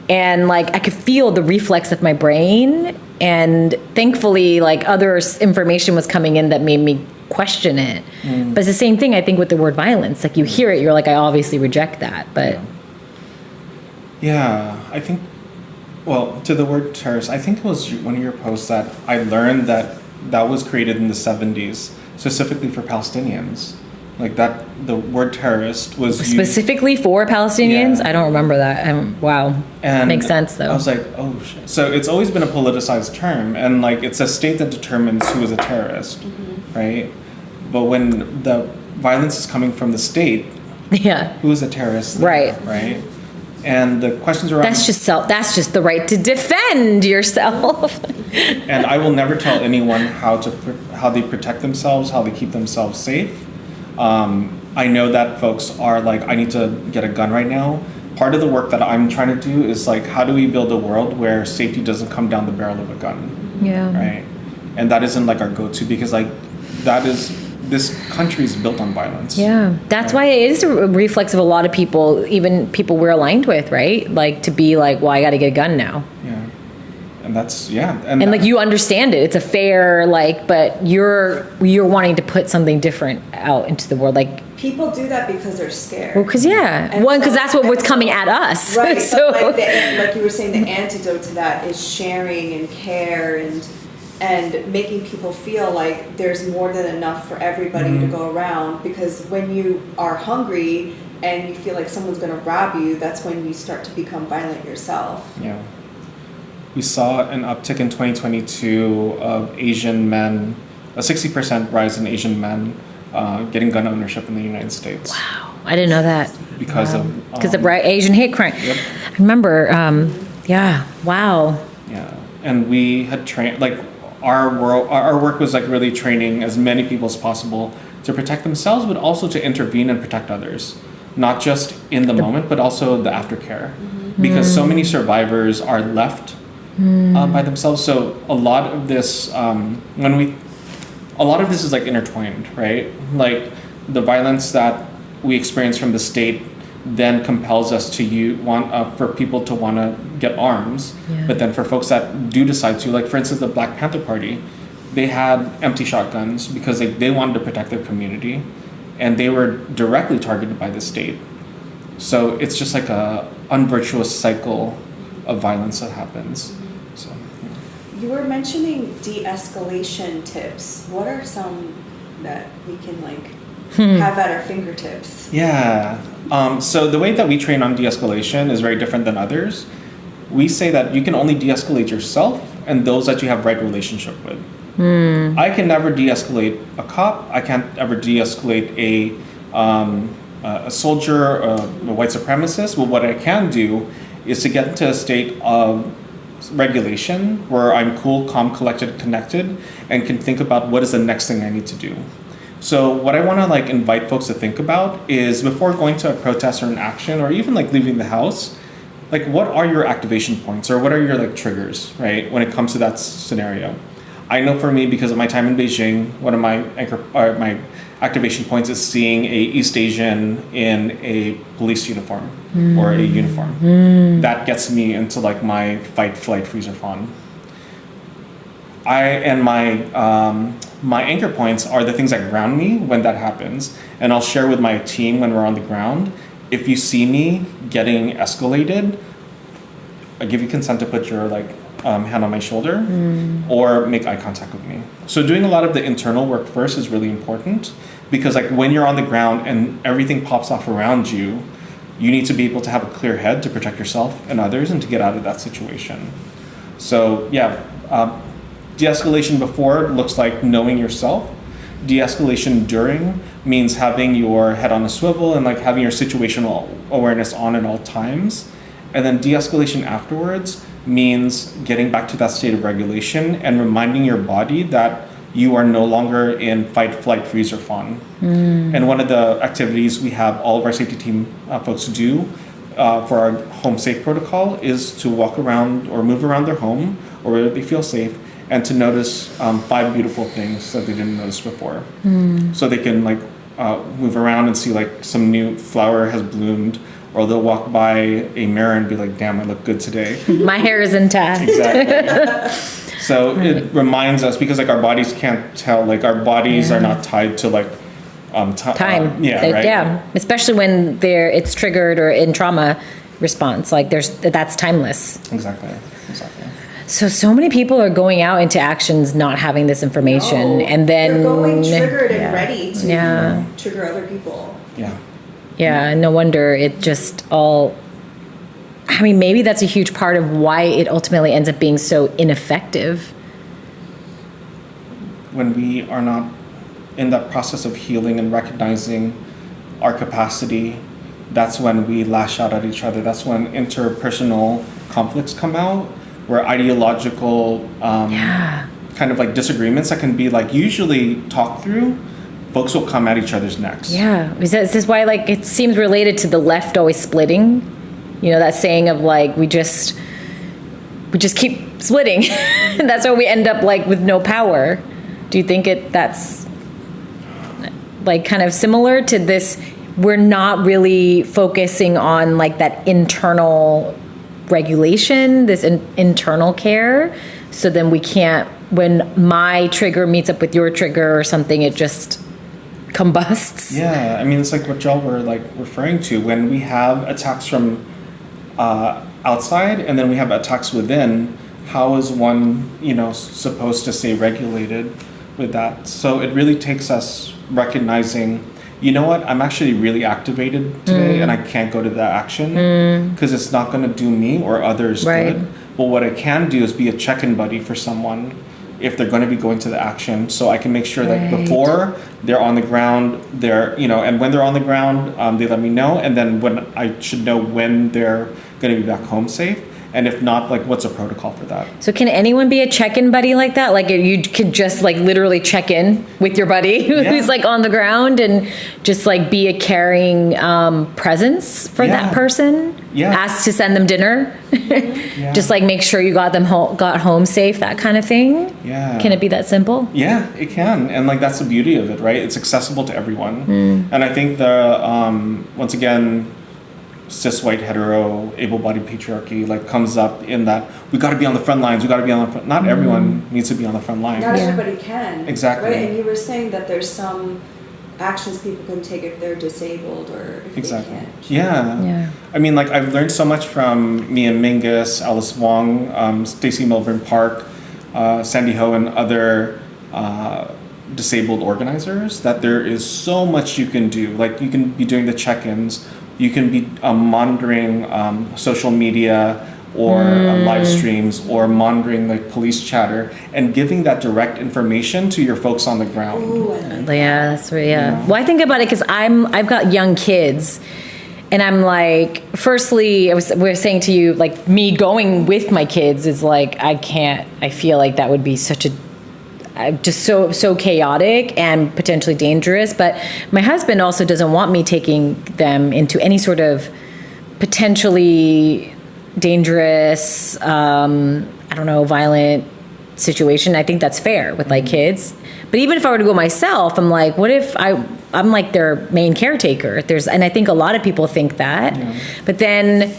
[SPEAKER 1] And like, I could feel the reflex of my brain. And thankfully, like, other information was coming in that made me question it. But it's the same thing, I think, with the word violence. Like, you hear it, you're like, I obviously reject that. But
[SPEAKER 3] yeah, I think, well, to the word terrorist, I think it was one of your posts that I learned that was created in the 70s, specifically for Palestinians. Like, that the word terrorist was
[SPEAKER 1] specifically
[SPEAKER 3] used
[SPEAKER 1] for Palestinians?
[SPEAKER 3] Yeah.
[SPEAKER 1] I don't remember that. Wow.
[SPEAKER 3] And
[SPEAKER 1] makes sense, though.
[SPEAKER 3] I was like, oh, shit. So it's always been a politicized term, and like, it's a state that determines who is a terrorist, right? But when the violence is coming from the state, who is a terrorist?
[SPEAKER 1] Right.
[SPEAKER 3] Right. And the questions around
[SPEAKER 1] that's just the right to defend yourself.
[SPEAKER 3] And I will never tell anyone how they protect themselves, how they keep themselves safe. I know that folks are like, I need to get a gun right now. Part of the work that I'm trying to do is like, how do we build a world where safety doesn't come down the barrel of a gun?
[SPEAKER 1] Yeah.
[SPEAKER 3] Right. And that isn't like our go-to, because like, this country is built on violence. Yeah.
[SPEAKER 1] That's why it is a reflex of a lot of people, even people we're aligned with, right? Like, to be like, well, I got to get a gun now.
[SPEAKER 3] Yeah. And that's, yeah.
[SPEAKER 1] And like, you understand it. It's a fair, like, but you're wanting to put something different out into the world. Like,
[SPEAKER 2] people do that because they're scared.
[SPEAKER 1] Well, because that's what's coming at us.
[SPEAKER 2] Right.
[SPEAKER 1] So,
[SPEAKER 2] but like you were saying, the antidote to that is sharing and care and making people feel like there's more than enough for everybody to go around. Because when you are hungry and you feel like someone's going to rob you, that's when you start to become violent yourself.
[SPEAKER 3] Yeah. We saw an uptick in 2022 of Asian men, a 60% rise in Asian men getting gun ownership in the United States.
[SPEAKER 1] Wow, I didn't know that.
[SPEAKER 3] Because of
[SPEAKER 1] Asian hate crime.
[SPEAKER 3] Yep.
[SPEAKER 1] I remember. Wow.
[SPEAKER 3] Yeah, and we had trained, like, our work was like really training as many people as possible to protect themselves, but also to intervene and protect others, not just in the moment, but also the aftercare, because so many survivors are left by themselves. So a lot of this, is like intertwined, right? Like, the violence that we experience from the state then compels us to for people to want to get arms. But then for folks that do decide to, like, for instance, the Black Panther Party, they had empty shotguns because they wanted to protect their community, and they were directly targeted by the state. So it's just like a unvirtuous cycle of violence that happens. So
[SPEAKER 2] you were mentioning de-escalation tips. What are some that we can have at our fingertips?
[SPEAKER 3] Yeah. So the way that we train on de-escalation is very different than others. We say that you can only de-escalate yourself and those that you have right relationship with. I can never de-escalate a cop. I can't ever de-escalate a soldier, a white supremacist. But what I can do is to get into a state of regulation where I'm cool, calm, collected, connected, and can think about what is the next thing I need to do. So what I want to like invite folks to think about is before going to a protest or an action or even like leaving the house, like what are your activation points or what are your like triggers, right? When it comes to that scenario. I know for me, because of my time in Beijing, one of my my activation points is seeing a East Asian in a police uniform or a uniform. That gets me into like my fight, flight, freeze, or fawn. My anchor points are the things that ground me when that happens, and I'll share with my team when we're on the ground. If you see me getting escalated, I give you consent to put your like hand on my shoulder or make eye contact with me. So doing a lot of the internal work first is really important, because like when you're on the ground and everything pops off around you, you need to be able to have a clear head to protect yourself and others and to get out of that situation. So yeah, de-escalation before looks like knowing yourself. De-escalation during means having your head on a swivel and like having your situational awareness on at all times. And then de-escalation afterwards means getting back to that state of regulation and reminding your body that you are no longer in fight, flight, freeze, or fawn. And one of the activities we have all of our safety team folks do for our home safe protocol is to walk around or move around their home or where they feel safe, and to notice 5 beautiful things that they didn't notice before. So they can like move around and see like some new flower has bloomed, or they'll walk by a mirror and be like, damn, I look good today.
[SPEAKER 1] My hair is intact.
[SPEAKER 3] Exactly. So it reminds us, because like our bodies can't tell, like our bodies are not tied to like
[SPEAKER 1] Time.
[SPEAKER 3] Right?
[SPEAKER 1] Yeah. Especially when it's triggered or in trauma response, like that's timeless.
[SPEAKER 3] Exactly.
[SPEAKER 1] So many people are going out into actions not having this information, and then
[SPEAKER 2] they're going triggered and ready to trigger other people.
[SPEAKER 1] Yeah, no wonder it just all. I mean, maybe that's a huge part of why it ultimately ends up being so ineffective.
[SPEAKER 3] When we are not in that process of healing and recognizing our capacity, that's when we lash out at each other. That's when interpersonal conflicts come out, where ideological kind of like disagreements that can be like usually talked through, folks will come at each other's necks.
[SPEAKER 1] Yeah, this is why like it seems related to the left always splitting. You know, that saying of like we just keep splitting. That's why we end up like with no power. Do you think that's like kind of similar to this? We're not really focusing on like that internal regulation, this internal care. So then we can't, when my trigger meets up with your trigger or something, it just combusts.
[SPEAKER 3] Yeah, I mean, it's like what y'all were like referring to when we have attacks from outside and then we have attacks within. How is one, supposed to stay regulated with that? So it really takes us recognizing, you know what, I'm actually really activated today and I can't go to that action because it's not going to do me or others good. But what I can do is be a check-in buddy for someone if they're going to be going to the action, so I can make sure that before they're on the ground, and when they're on the ground, they let me know, and then when I should know when they're going to be back home safe. And if not, like, what's a protocol for that?
[SPEAKER 1] So can anyone be a check-in buddy like that? Like you could just like literally check in with your buddy who's like on the ground and just like be a caring presence for that person. Yeah. Ask to send them dinner. Just like make sure you got home safe, that kind of thing.
[SPEAKER 3] Yeah.
[SPEAKER 1] Can it be that simple?
[SPEAKER 3] Yeah, it can. And like that's the beauty of it, right? It's accessible to everyone. And I think once again, cis white hetero able-bodied patriarchy like comes up in that we got to be on the front lines. Not everyone needs to be on the front line.
[SPEAKER 2] Not everybody can.
[SPEAKER 3] Exactly.
[SPEAKER 2] Right, and you were saying that there's some actions people can take if they're disabled or if they can't.
[SPEAKER 3] Yeah. I mean, like I've learned so much from Mia Mingus, Alice Wong, Stacey Milburn Park, Sandy Ho, and other disabled organizers that there is so much you can do. Like you can be doing the check-ins. You can be monitoring social media or live streams or monitoring like police chatter and giving that direct information to your folks on the ground.
[SPEAKER 1] Ooh, yeah, that's right. Yeah. Well, I think about it because I've got young kids, And I'm like, firstly, we were saying to you, like, me going with my kids is like, I feel like that would be such a, just so chaotic and potentially dangerous. But my husband also doesn't want me taking them into any sort of potentially dangerous, I don't know, violent situation. I think that's fair with like kids. But even if I were to go myself, I'm like, what if I'm like their main caretaker? And I think a lot of people think that. Yeah. But then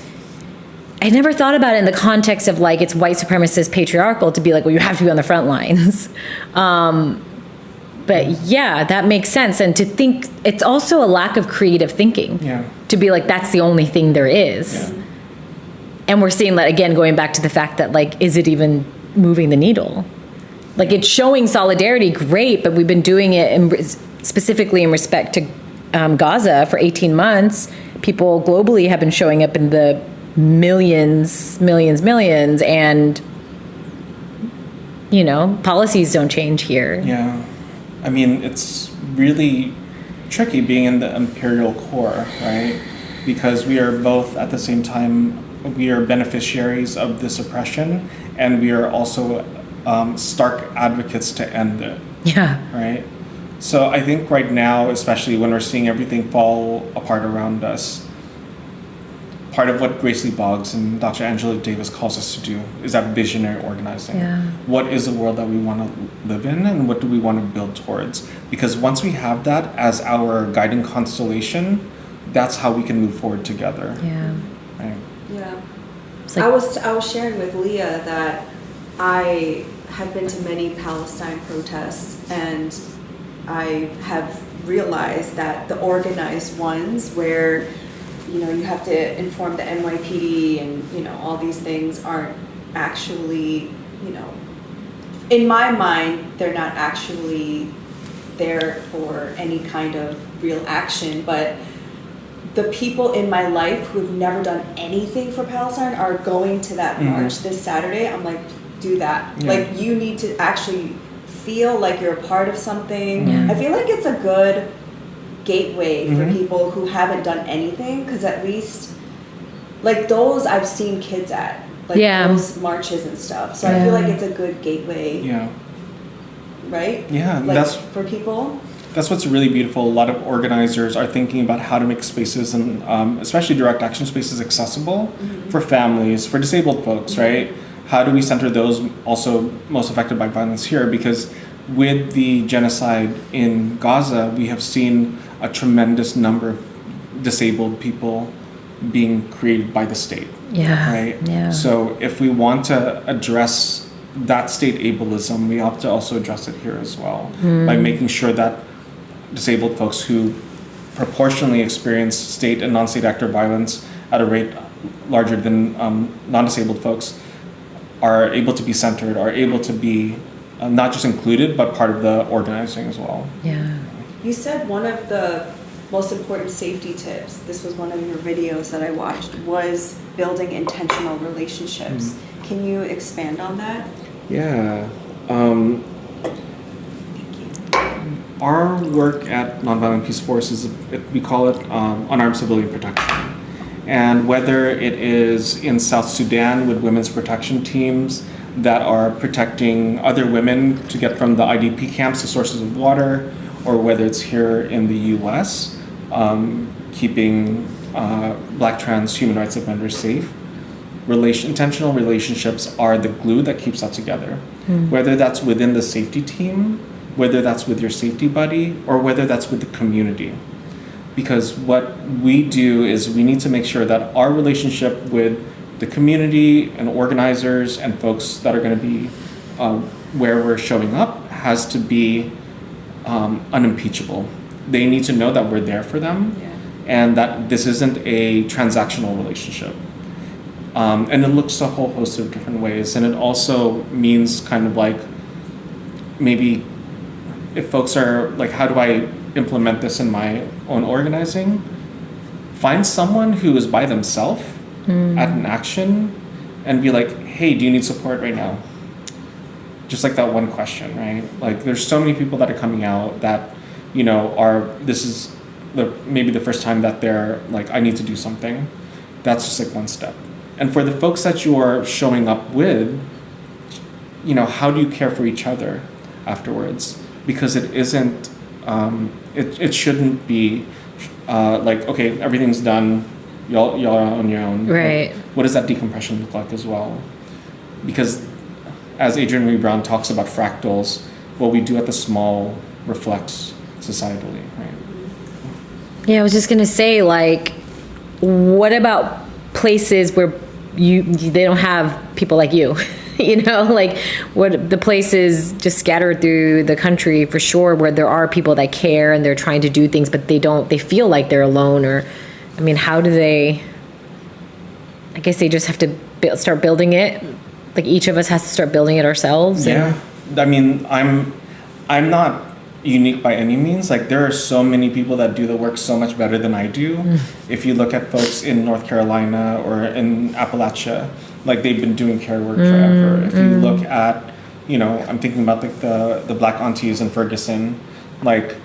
[SPEAKER 1] I never thought about it in the context of like it's white supremacist patriarchal to be like, well, you have to be on the front lines. But yeah, that makes sense. And to think it's also a lack of creative thinking. Yeah. To be like, that's the only thing there is. Yeah. And we're seeing that again, going back to the fact that like, is it even moving the needle? Like it's showing solidarity, great, but we've been doing it specifically in respect to Gaza for 18 months. People globally have been showing up in the millions, and you know, policies don't change here.
[SPEAKER 3] Yeah, I mean, it's really tricky being in the imperial core, right? Because we are both at the same time, we are beneficiaries of this oppression, and we are also stark advocates to end it.
[SPEAKER 1] Yeah.
[SPEAKER 3] Right? So I think right now, especially when we're seeing everything fall apart around us, part of what Grace Lee Boggs and Dr. Angela Davis calls us to do is that visionary organizing. Yeah. What is the world that we want to live in, and what do we want to build towards? Because once we have that as our guiding constellation, that's how we can move forward together.
[SPEAKER 1] Yeah.
[SPEAKER 3] Right?
[SPEAKER 2] Yeah. Like, I was sharing with Leah that I have been to many Palestine protests, and I have realized that the organized ones where, you know, you have to inform the NYPD and, you know, all these things aren't actually, you know, in my mind, they're not actually there for any kind of real action, but the people in my life who've never done anything for Palestine are going to that march this Saturday. I'm like, do that. Yeah. Like, you need to actually feel like you're a part of something. Yeah. I feel like it's a good gateway for people who haven't done anything, because at least, like, those I've seen kids at, like those marches and stuff. So I feel like it's a good gateway. Yeah. Right?
[SPEAKER 3] Yeah.
[SPEAKER 2] Like, that's for people.
[SPEAKER 3] That's what's really beautiful. A lot of organizers are thinking about how to make spaces, and especially direct action spaces, accessible for families, for disabled folks, right? How do we center those also most affected by violence here? Because with the genocide in Gaza, we have seen a tremendous number of disabled people being created by the state.
[SPEAKER 1] Yeah.
[SPEAKER 3] Right?
[SPEAKER 1] Yeah.
[SPEAKER 3] So if we want to address that state ableism, we have to also address it here as well by making sure that disabled folks who proportionally experience state and non-state actor violence at a rate larger than non-disabled folks are able to be centered, are able to be not just included, but part of the organizing as well.
[SPEAKER 1] Yeah.
[SPEAKER 2] You said one of the most important safety tips, this was one of your videos that I watched, was building intentional relationships. Can you expand on that?
[SPEAKER 3] Yeah. Our work at Nonviolent Peaceforce is, we call it unarmed civilian protection. And whether it is in South Sudan with women's protection teams that are protecting other women to get from the IDP camps to sources of water, or whether it's here in the US, keeping Black trans human rights offenders safe, intentional relationships are the glue that keeps that together. Whether that's within the safety team, whether that's with your safety buddy, or whether that's with the community. Because what we do is we need to make sure that our relationship with the community and organizers and folks that are going to be where we're showing up has to be unimpeachable. They need to know that we're there for them, and that this isn't a transactional relationship. And it looks a whole host of different ways. And it also means kind of like, maybe if folks are like, how do I implement this in my own organizing? Find someone who is by themselves at an action and be like, hey, do you need support right now? Just like that one question, right? Like, there's so many people that are coming out that, you know, maybe the first time that they're like, I need to do something, that's just like one step. And for the folks that you are showing up with, how do you care for each other afterwards? Because it isn't, it shouldn't be like, okay, everything's done, y'all are on your own.
[SPEAKER 1] Right.
[SPEAKER 3] Like, what does that decompression look like as well? Because as Adrienne Maree Brown talks about fractals, what we do at the small reflects societally, right?
[SPEAKER 1] Yeah, I was just gonna say, like, what about places where they don't have people like you? Like what the places just scattered through the country for sure, where there are people that care and they're trying to do things, but they feel like they're alone. Or, I mean, how do they? I guess they just have to start building it. Like each of us has to start building it ourselves.
[SPEAKER 3] Yeah, I mean, I'm not unique by any means. Like there are so many people that do the work so much better than I do. If you look at folks in North Carolina or in Appalachia, like they've been doing care work forever. If you look at, I'm thinking about like the Black aunties in Ferguson, like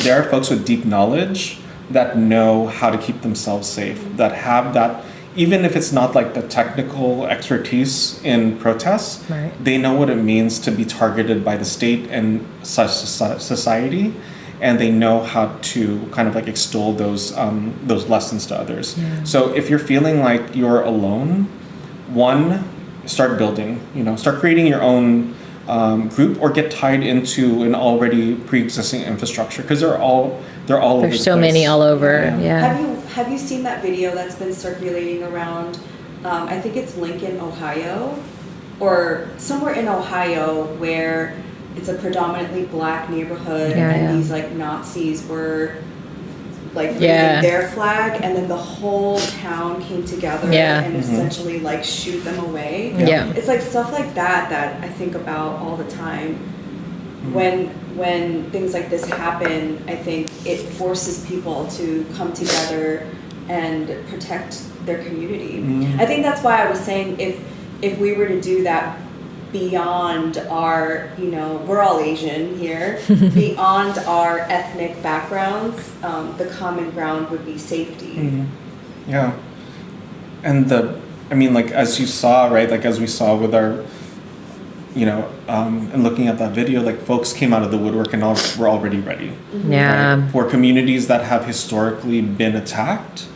[SPEAKER 3] there are folks with deep knowledge that know how to keep themselves safe, that have that, even if it's not like the technical expertise in protests,
[SPEAKER 1] right,
[SPEAKER 3] they know what it means to be targeted by the state and such society, and they know how to kind of like extol those lessons to others. Yeah. So if you're feeling like you're alone, one, start building, start creating your own group, or get tied into an already pre-existing infrastructure, because they're all over
[SPEAKER 1] there's so many all over. Yeah.
[SPEAKER 2] Have you seen that video that's been circulating around? I think it's Lincoln, Ohio, or somewhere in Ohio, where it's a predominantly Black neighborhood, and these like Nazis were like raising their flag, and then the whole town came together and essentially like shoot them away.
[SPEAKER 1] Yeah.
[SPEAKER 2] It's like stuff like that I think about all the time. When things like this happen, I think it forces people to come together and protect their community. I think that's why I was saying if we were to do that beyond our, we're all Asian here, beyond our ethnic backgrounds, the common ground would be safety.
[SPEAKER 3] Yeah. And like as you saw, right, like as we saw with our, and looking at that video, like folks came out of the woodwork and were already ready.
[SPEAKER 1] Yeah.
[SPEAKER 3] Right? For communities that have historically been attacked,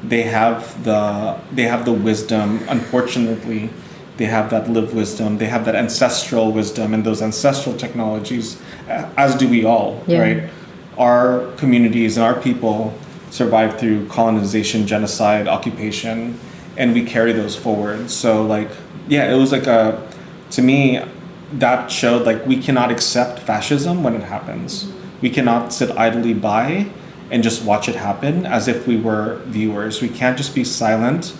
[SPEAKER 3] they have the wisdom. Unfortunately, they have that lived wisdom. They have that ancestral wisdom and those ancestral technologies, as do we all, right? Our communities and our people survived through colonization, genocide, occupation, and we carry those forward. So it was like to me, that showed like we cannot accept fascism when it happens. We cannot sit idly by and just watch it happen as if we were viewers. We can't just be silent.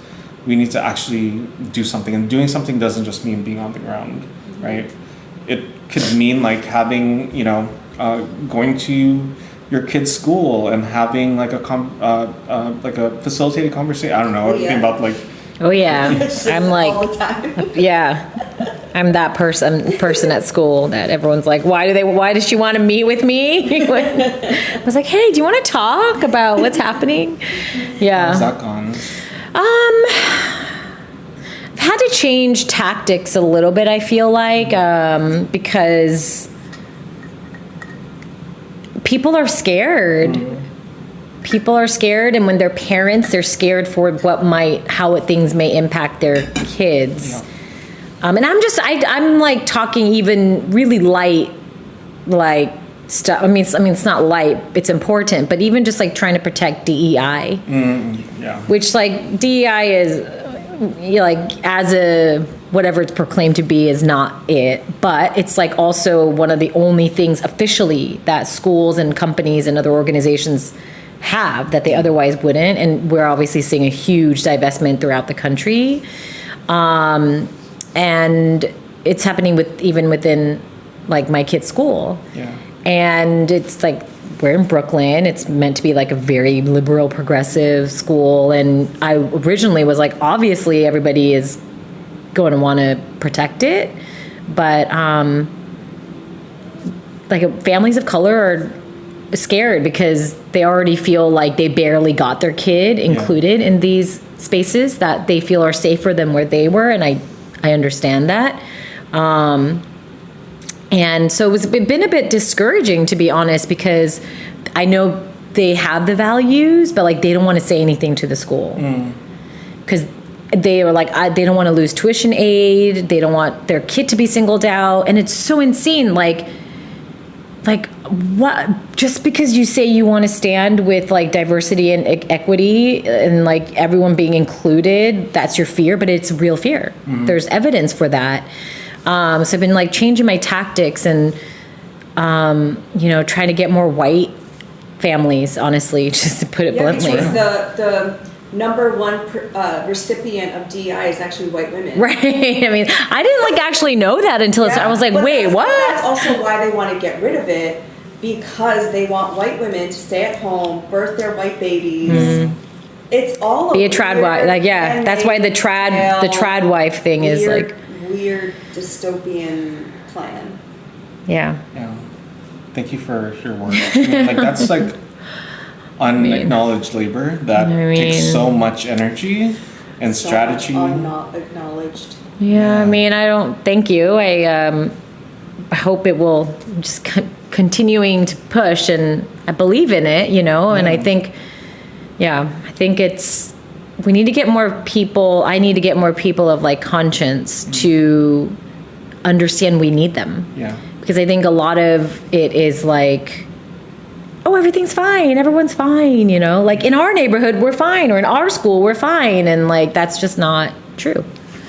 [SPEAKER 3] We need to actually do something. And doing something doesn't just mean being on the ground, right? It could mean like having, going to your kid's school and having like a facilitated conversation. I don't know, about like.
[SPEAKER 1] Oh yeah, I'm like,
[SPEAKER 2] all the time.
[SPEAKER 1] I'm that person at school that everyone's like, why does she want to meet with me? I was like, hey, do you want to talk about what's happening? Yeah.
[SPEAKER 3] How's that gone?
[SPEAKER 1] I've had to change tactics a little bit, I feel like, because people are scared. People are scared, and when they're parents, they're scared for how things may impact their kids.
[SPEAKER 3] Yeah.
[SPEAKER 1] And I'm like talking even really light, like stuff. I mean, it's not light, it's important, but even just like trying to protect DEI, which like DEI is like as a whatever it's proclaimed to be is not it, but it's like also one of the only things officially that schools and companies and other organizations have that they otherwise wouldn't. And we're obviously seeing a huge divestment throughout the country. And it's happening within like my kid's school.
[SPEAKER 3] Yeah.
[SPEAKER 1] And it's like, we're in Brooklyn. It's meant to be like a very liberal, progressive school. And I originally was like, obviously everybody is going to want to protect it. But like families of color are scared because they already feel like they barely got their kid included in these spaces that they feel are safer than where they were. And I understand that. And so it's been a bit discouraging, to be honest, because I know they have the values, but like they don't want to say anything to the school because they are like, they don't want to lose tuition aid. They don't want their kid to be singled out. And it's so insane. Like what, just because you say you want to stand with like diversity and equity and like everyone being included, that's your fear, but it's real fear. There's evidence for that. So I've been like changing my tactics and, trying to get more white families, honestly, just to put it bluntly.
[SPEAKER 2] Because the number one recipient of DEI is actually white women.
[SPEAKER 1] Right. I mean, I didn't like actually know that until I was like, wait, what?
[SPEAKER 2] That's also why they want to get rid of it, because they want white women to stay at home, birth their white babies. It's all
[SPEAKER 1] be a trad wife. Like, yeah, that's why the trad wife thing is like
[SPEAKER 2] weird dystopian plan.
[SPEAKER 1] Yeah.
[SPEAKER 3] Thank you for your work. Like that's like unacknowledged labor that takes so much energy and strategy.
[SPEAKER 2] Unacknowledged.
[SPEAKER 1] Yeah, I mean, I don't. Thank you. I hope it will just continuing to push, and I believe in it. And I think, it's. We need to get more people. I need to get more people of like conscience to understand we need them.
[SPEAKER 3] Yeah.
[SPEAKER 1] Because I think a lot of it is like, oh, everything's fine. Everyone's fine. Like in our neighborhood, we're fine. Or in our school, we're fine. And like, that's just not true.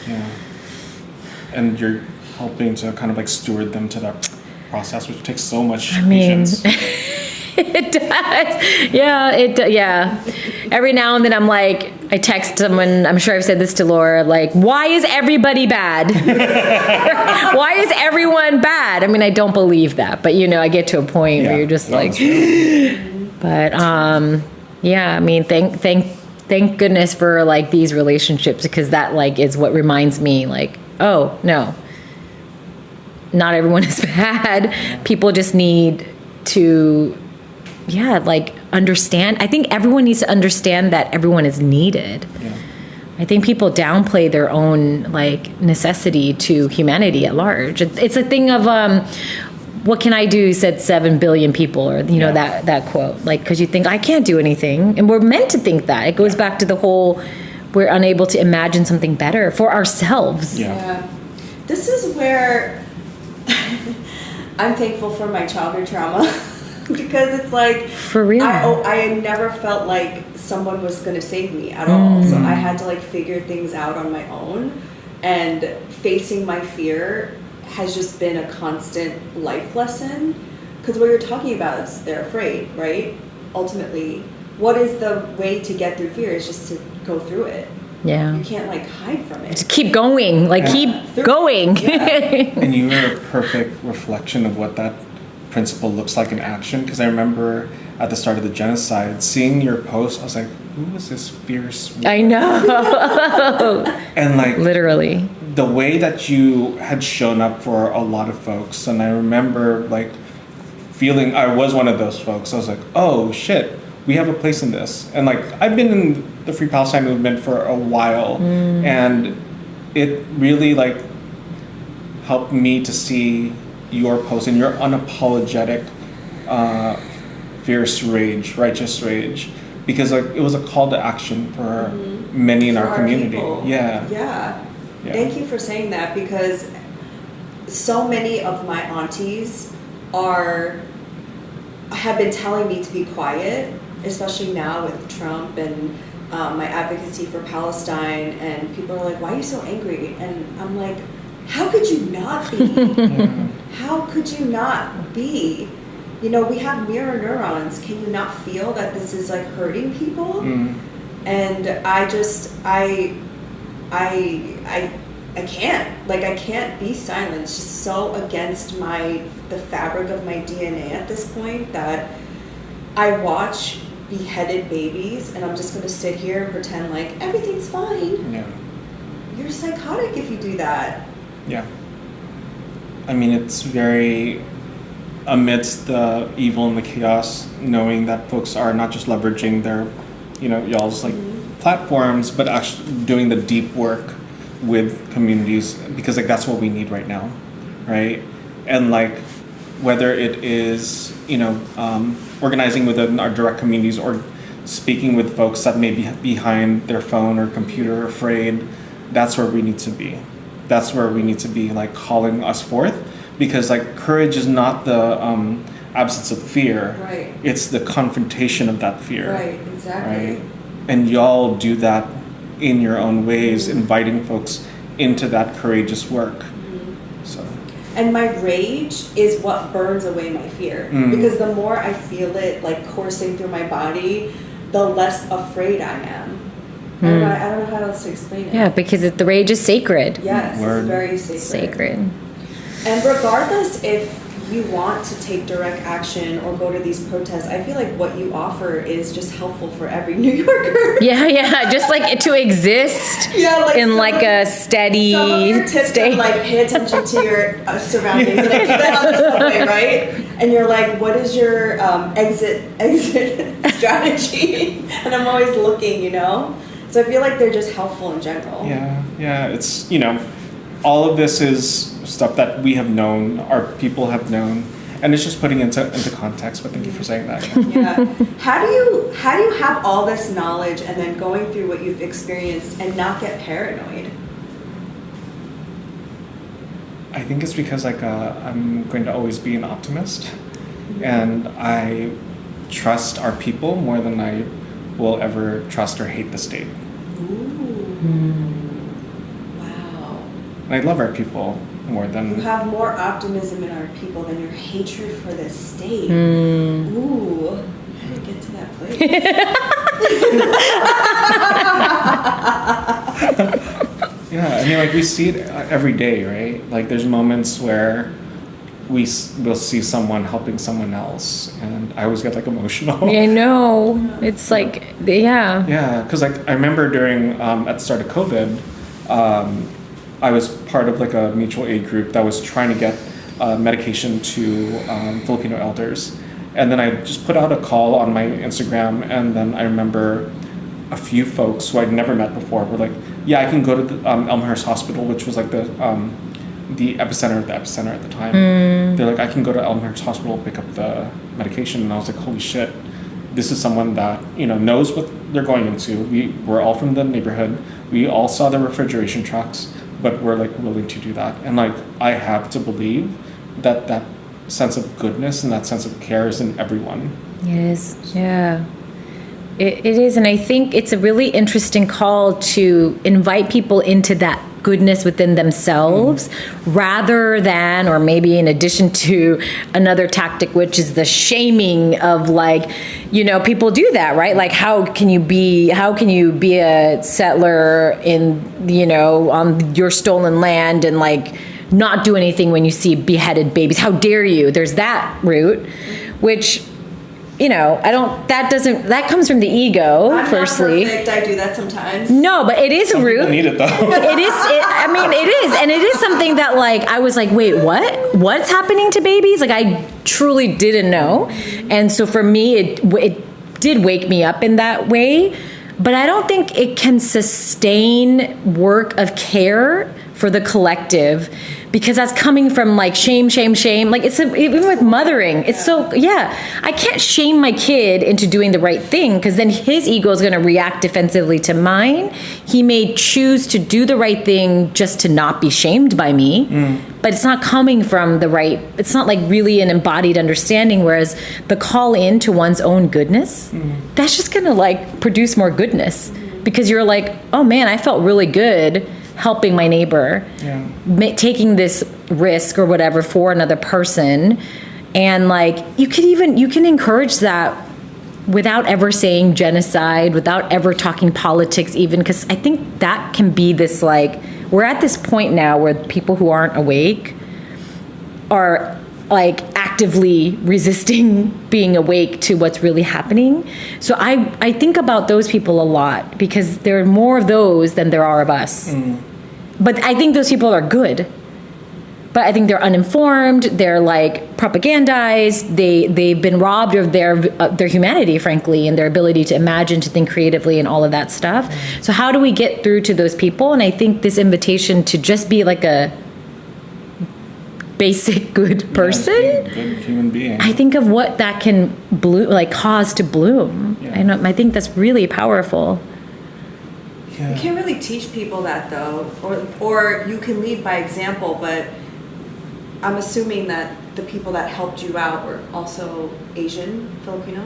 [SPEAKER 3] Yeah. And you're helping to kind of like steward them to that process, which takes so much patience.
[SPEAKER 1] It does. Yeah. Every now and then I'm like, I text someone, I'm sure I've said this to Laura, like, why is everybody bad? Why is everyone bad? I mean, I don't believe that, but I get to a point where you're just like, but, I mean, thank goodness for like these relationships, because that like is what reminds me like, oh no, not everyone is bad. People just need to understand. I think everyone needs to understand that everyone is needed. Yeah. I think people downplay their own like necessity to humanity at large. It's a thing of what can I do, said 7 billion people, or that quote, like, because you think I can't do anything, and we're meant to think that. It goes back to the whole, we're unable to imagine something better for ourselves.
[SPEAKER 2] This is where I'm thankful for my childhood trauma. Because it's like,
[SPEAKER 1] for real,
[SPEAKER 2] I never felt like someone was going to save me at all. So I had to like figure things out on my own, and facing my fear has just been a constant life lesson. Because what you're talking about is they're afraid, right? Ultimately, what is the way to get through fear is just to go through it.
[SPEAKER 1] Yeah.
[SPEAKER 2] You can't like hide from it.
[SPEAKER 1] Just keep going, keep going.
[SPEAKER 3] And you were a perfect reflection of what that principle looks like in action, because I remember at the start of the genocide seeing your post, I was like, who is this fierce woman?
[SPEAKER 1] I know.
[SPEAKER 3] And like
[SPEAKER 1] literally
[SPEAKER 3] the way that you had shown up for a lot of folks, and I remember like feeling I was one of those folks. I was like, oh shit, we have a place in this. And like I've been in the Free Palestine movement for a while, and it really like helped me to see your post and your unapologetic fierce rage, righteous rage, because like it was a call to action for many in our community. Yeah.
[SPEAKER 2] Thank you for saying that, because so many of my aunties have been telling me to be quiet, especially now with Trump and my advocacy for Palestine, and people are like, why are you so angry? And I'm like, how could you not be? How could you not be? We have mirror neurons. Can you not feel that this is like hurting people? And I can't. Like, I can't be silent. It's just so against the fabric of my DNA at this point that I watch beheaded babies, and I'm just going to sit here and pretend like everything's fine.
[SPEAKER 3] Yeah.
[SPEAKER 2] You're psychotic if you do that.
[SPEAKER 3] Yeah. I mean, it's very amidst the evil and the chaos, knowing that folks are not just leveraging their, y'all's like platforms, but actually doing the deep work with communities, because like that's what we need right now, right? And like whether it is organizing within our direct communities or speaking with folks that may be behind their phone or computer afraid, that's where we need to be. That's where we need to be, like calling us forth, because like courage is not the absence of fear.
[SPEAKER 2] Right.
[SPEAKER 3] It's the confrontation of that fear.
[SPEAKER 2] Right, exactly.
[SPEAKER 3] Right? And y'all do that in your own ways, inviting folks into that courageous work. So.
[SPEAKER 2] And my rage is what burns away my fear. Because the more I feel it like coursing through my body, the less afraid I am. I don't know how else to explain it.
[SPEAKER 1] Yeah, because the rage is sacred.
[SPEAKER 2] Yes,
[SPEAKER 3] Word.
[SPEAKER 2] it's very sacred.
[SPEAKER 1] Sacred.
[SPEAKER 2] And regardless if you want to take direct action or go to these protests, I feel like what you offer is just helpful for every New Yorker.
[SPEAKER 1] Yeah, just like to exist in like a steady
[SPEAKER 2] Some of your tips
[SPEAKER 1] state.
[SPEAKER 2] are like pay attention to your surroundings. And I do that on the subway, right? And you're like, what is your exit strategy? And I'm always looking, So I feel like they're just helpful in general.
[SPEAKER 3] Yeah, it's, all of this is stuff that we have known, our people have known, and it's just putting into context, but thank you for saying that.
[SPEAKER 2] Yeah. How do you have all this knowledge and then going through what you've experienced and not get paranoid?
[SPEAKER 3] I think it's because like I'm going to always be an optimist, and I trust our people more than I will ever trust or hate the state.
[SPEAKER 2] Wow.
[SPEAKER 3] And I love our people more than...
[SPEAKER 2] You have more optimism in our people than your hatred for the state. Ooh. How did it get to that place?
[SPEAKER 3] Yeah, I mean, like we see it every day, right? Like there's moments where will see someone helping someone else, and I always get like emotional.
[SPEAKER 1] I know. It's like, yeah.
[SPEAKER 3] Yeah, because like I remember during at the start of COVID, I was part of like a mutual aid group that was trying to get medication to Filipino elders, and then I just put out a call on my Instagram, and then I remember a few folks who I'd never met before were like, "Yeah, I can go to the Elmhurst Hospital," which was like the epicenter at the time. They're like, I can go to Elmhurst Hospital, pick up the medication. And I was like, holy shit, this is someone that, knows what they're going into. We're all from the neighborhood. We all saw the refrigeration trucks, but we're like willing to do that. And like, I have to believe that sense of goodness and that sense of care is in everyone.
[SPEAKER 1] It is, yeah. It is, and I think it's a really interesting call to invite people into that goodness within themselves rather than, or maybe in addition to, another tactic, which is the shaming of like, people do that, right? Like how can you be a settler in, on your stolen land and like not do anything when you see beheaded babies? How dare you? There's that route, which that comes from the ego,
[SPEAKER 2] I'm
[SPEAKER 1] firstly.
[SPEAKER 2] not perfect. I do that sometimes.
[SPEAKER 1] No, but it is a route.
[SPEAKER 3] People need it though.
[SPEAKER 1] It is. And it is something that like, I was like, wait, what? What's happening to babies? Like I truly didn't know. And so for me, it did wake me up in that way, but I don't think it can sustain work of care for the collective, because that's coming from like shame. Like even with mothering, it's so, yeah, I can't shame my kid into doing the right thing, because then his ego is going to react defensively to mine. He may choose to do the right thing just to not be shamed by me, but it's not coming from it's not like really an embodied understanding. Whereas the call in to one's own goodness, that's just going to like produce more goodness, because you're like, oh man, I felt really good helping my neighbor, taking this risk or whatever for another person. And like, you can encourage that without ever saying genocide, without ever talking politics even, because I think that can be this like, we're at this point now where people who aren't awake are like actively resisting being awake to what's really happening. So I think about those people a lot, because there are more of those than there are of us. But I think those people are good. but I think they're uninformed. They're like propagandized. They've been robbed of their humanity, frankly, and their ability to imagine, to think creatively, and all of that stuff. So how do we get through to those people? And I think this invitation to just be like a basic good person,
[SPEAKER 3] good human being.
[SPEAKER 1] I think of what that can cause to bloom.
[SPEAKER 3] Yeah.
[SPEAKER 1] I think that's really powerful.
[SPEAKER 2] You can't really teach people that though, or you can lead by example, but I'm assuming that the people that helped you out were also Asian, Filipino?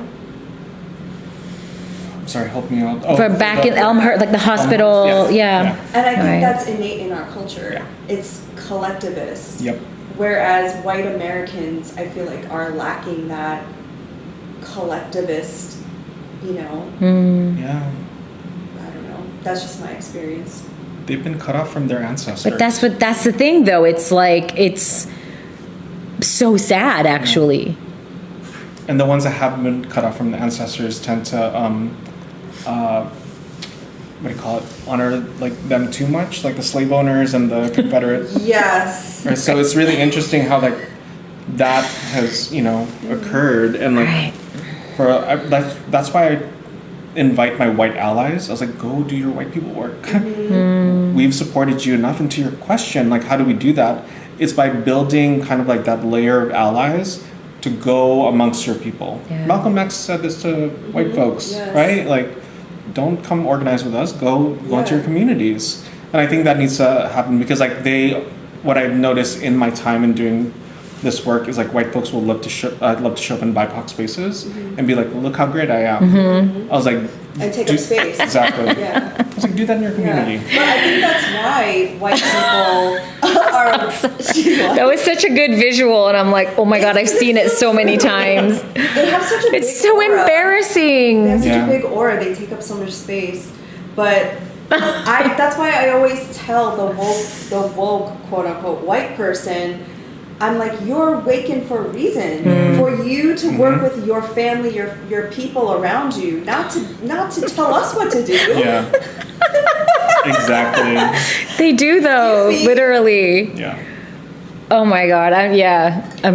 [SPEAKER 3] I'm sorry, help me out.
[SPEAKER 1] For back in Elmhurst, like the hospital, yeah.
[SPEAKER 2] And I think
[SPEAKER 1] Right.
[SPEAKER 2] that's innate in our culture.
[SPEAKER 3] Yeah.
[SPEAKER 2] It's collectivist.
[SPEAKER 3] Yep.
[SPEAKER 2] Whereas white Americans, I feel like, are lacking that collectivist, you know?
[SPEAKER 3] Yeah.
[SPEAKER 2] I don't know. That's just my experience.
[SPEAKER 3] They've been cut off from their ancestors.
[SPEAKER 1] But that's the thing, though. It's like, it's so sad, actually.
[SPEAKER 3] And the ones that haven't been cut off from the ancestors tend to, what do you call it? Honor like them too much, like the slave owners and the Confederate.
[SPEAKER 2] Yes.
[SPEAKER 3] Right. So it's really interesting how like that has occurred, and like
[SPEAKER 1] Right.
[SPEAKER 3] that's why I invite my white allies. I was like, go do your white people work. We've supported you enough. And to your question, like, how do we do that? It's by building kind of like that layer of allies to go amongst your people.
[SPEAKER 1] Yeah.
[SPEAKER 3] Malcolm X said this to white folks,
[SPEAKER 2] Yes.
[SPEAKER 3] right? Like, don't come organize with us. Go into
[SPEAKER 2] Yeah.
[SPEAKER 3] your communities. And I think that needs to happen because like what I've noticed in my time in doing this work is like white folks will love to show up in BIPOC spaces and be like, look how great I am. I was like,
[SPEAKER 2] And take up space.
[SPEAKER 3] exactly.
[SPEAKER 2] Yeah.
[SPEAKER 3] I was like, do that in your community.
[SPEAKER 2] Yeah. But I think that's why white people are.
[SPEAKER 1] That was such a good visual, and I'm like, oh my God, I've seen it so many times.
[SPEAKER 2] They have such a big
[SPEAKER 1] It's so
[SPEAKER 2] aura. They
[SPEAKER 1] embarrassing.
[SPEAKER 2] have such
[SPEAKER 3] Yeah.
[SPEAKER 2] a big aura. They take up so much space. But that's why I always tell the woke quote unquote white person, I'm like, you're awakened for a reason, for you to work with your family, your people around you, not to tell us what to do.
[SPEAKER 3] Yeah. Exactly.
[SPEAKER 1] They do, though,
[SPEAKER 2] You see?
[SPEAKER 1] literally.
[SPEAKER 3] Yeah.
[SPEAKER 1] Oh my God, I'm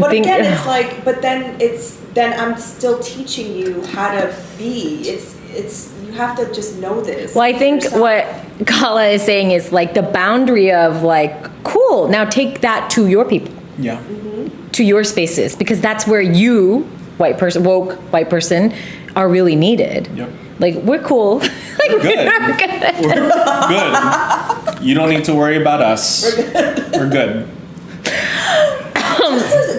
[SPEAKER 2] But
[SPEAKER 1] thinking.
[SPEAKER 2] again, it's like, but then I'm still teaching you how to be. It's you have to just know this.
[SPEAKER 1] Well, I think
[SPEAKER 2] yourself.
[SPEAKER 1] what Kala is saying is like the boundary of like, cool, now take that to your people,
[SPEAKER 3] Yeah.
[SPEAKER 1] to your spaces, because that's where you, woke white person, are really needed.
[SPEAKER 3] Yep.
[SPEAKER 1] Like, we're cool. Like,
[SPEAKER 3] We're good.
[SPEAKER 1] we're good.
[SPEAKER 3] We're good. You don't need to worry about us. We're good.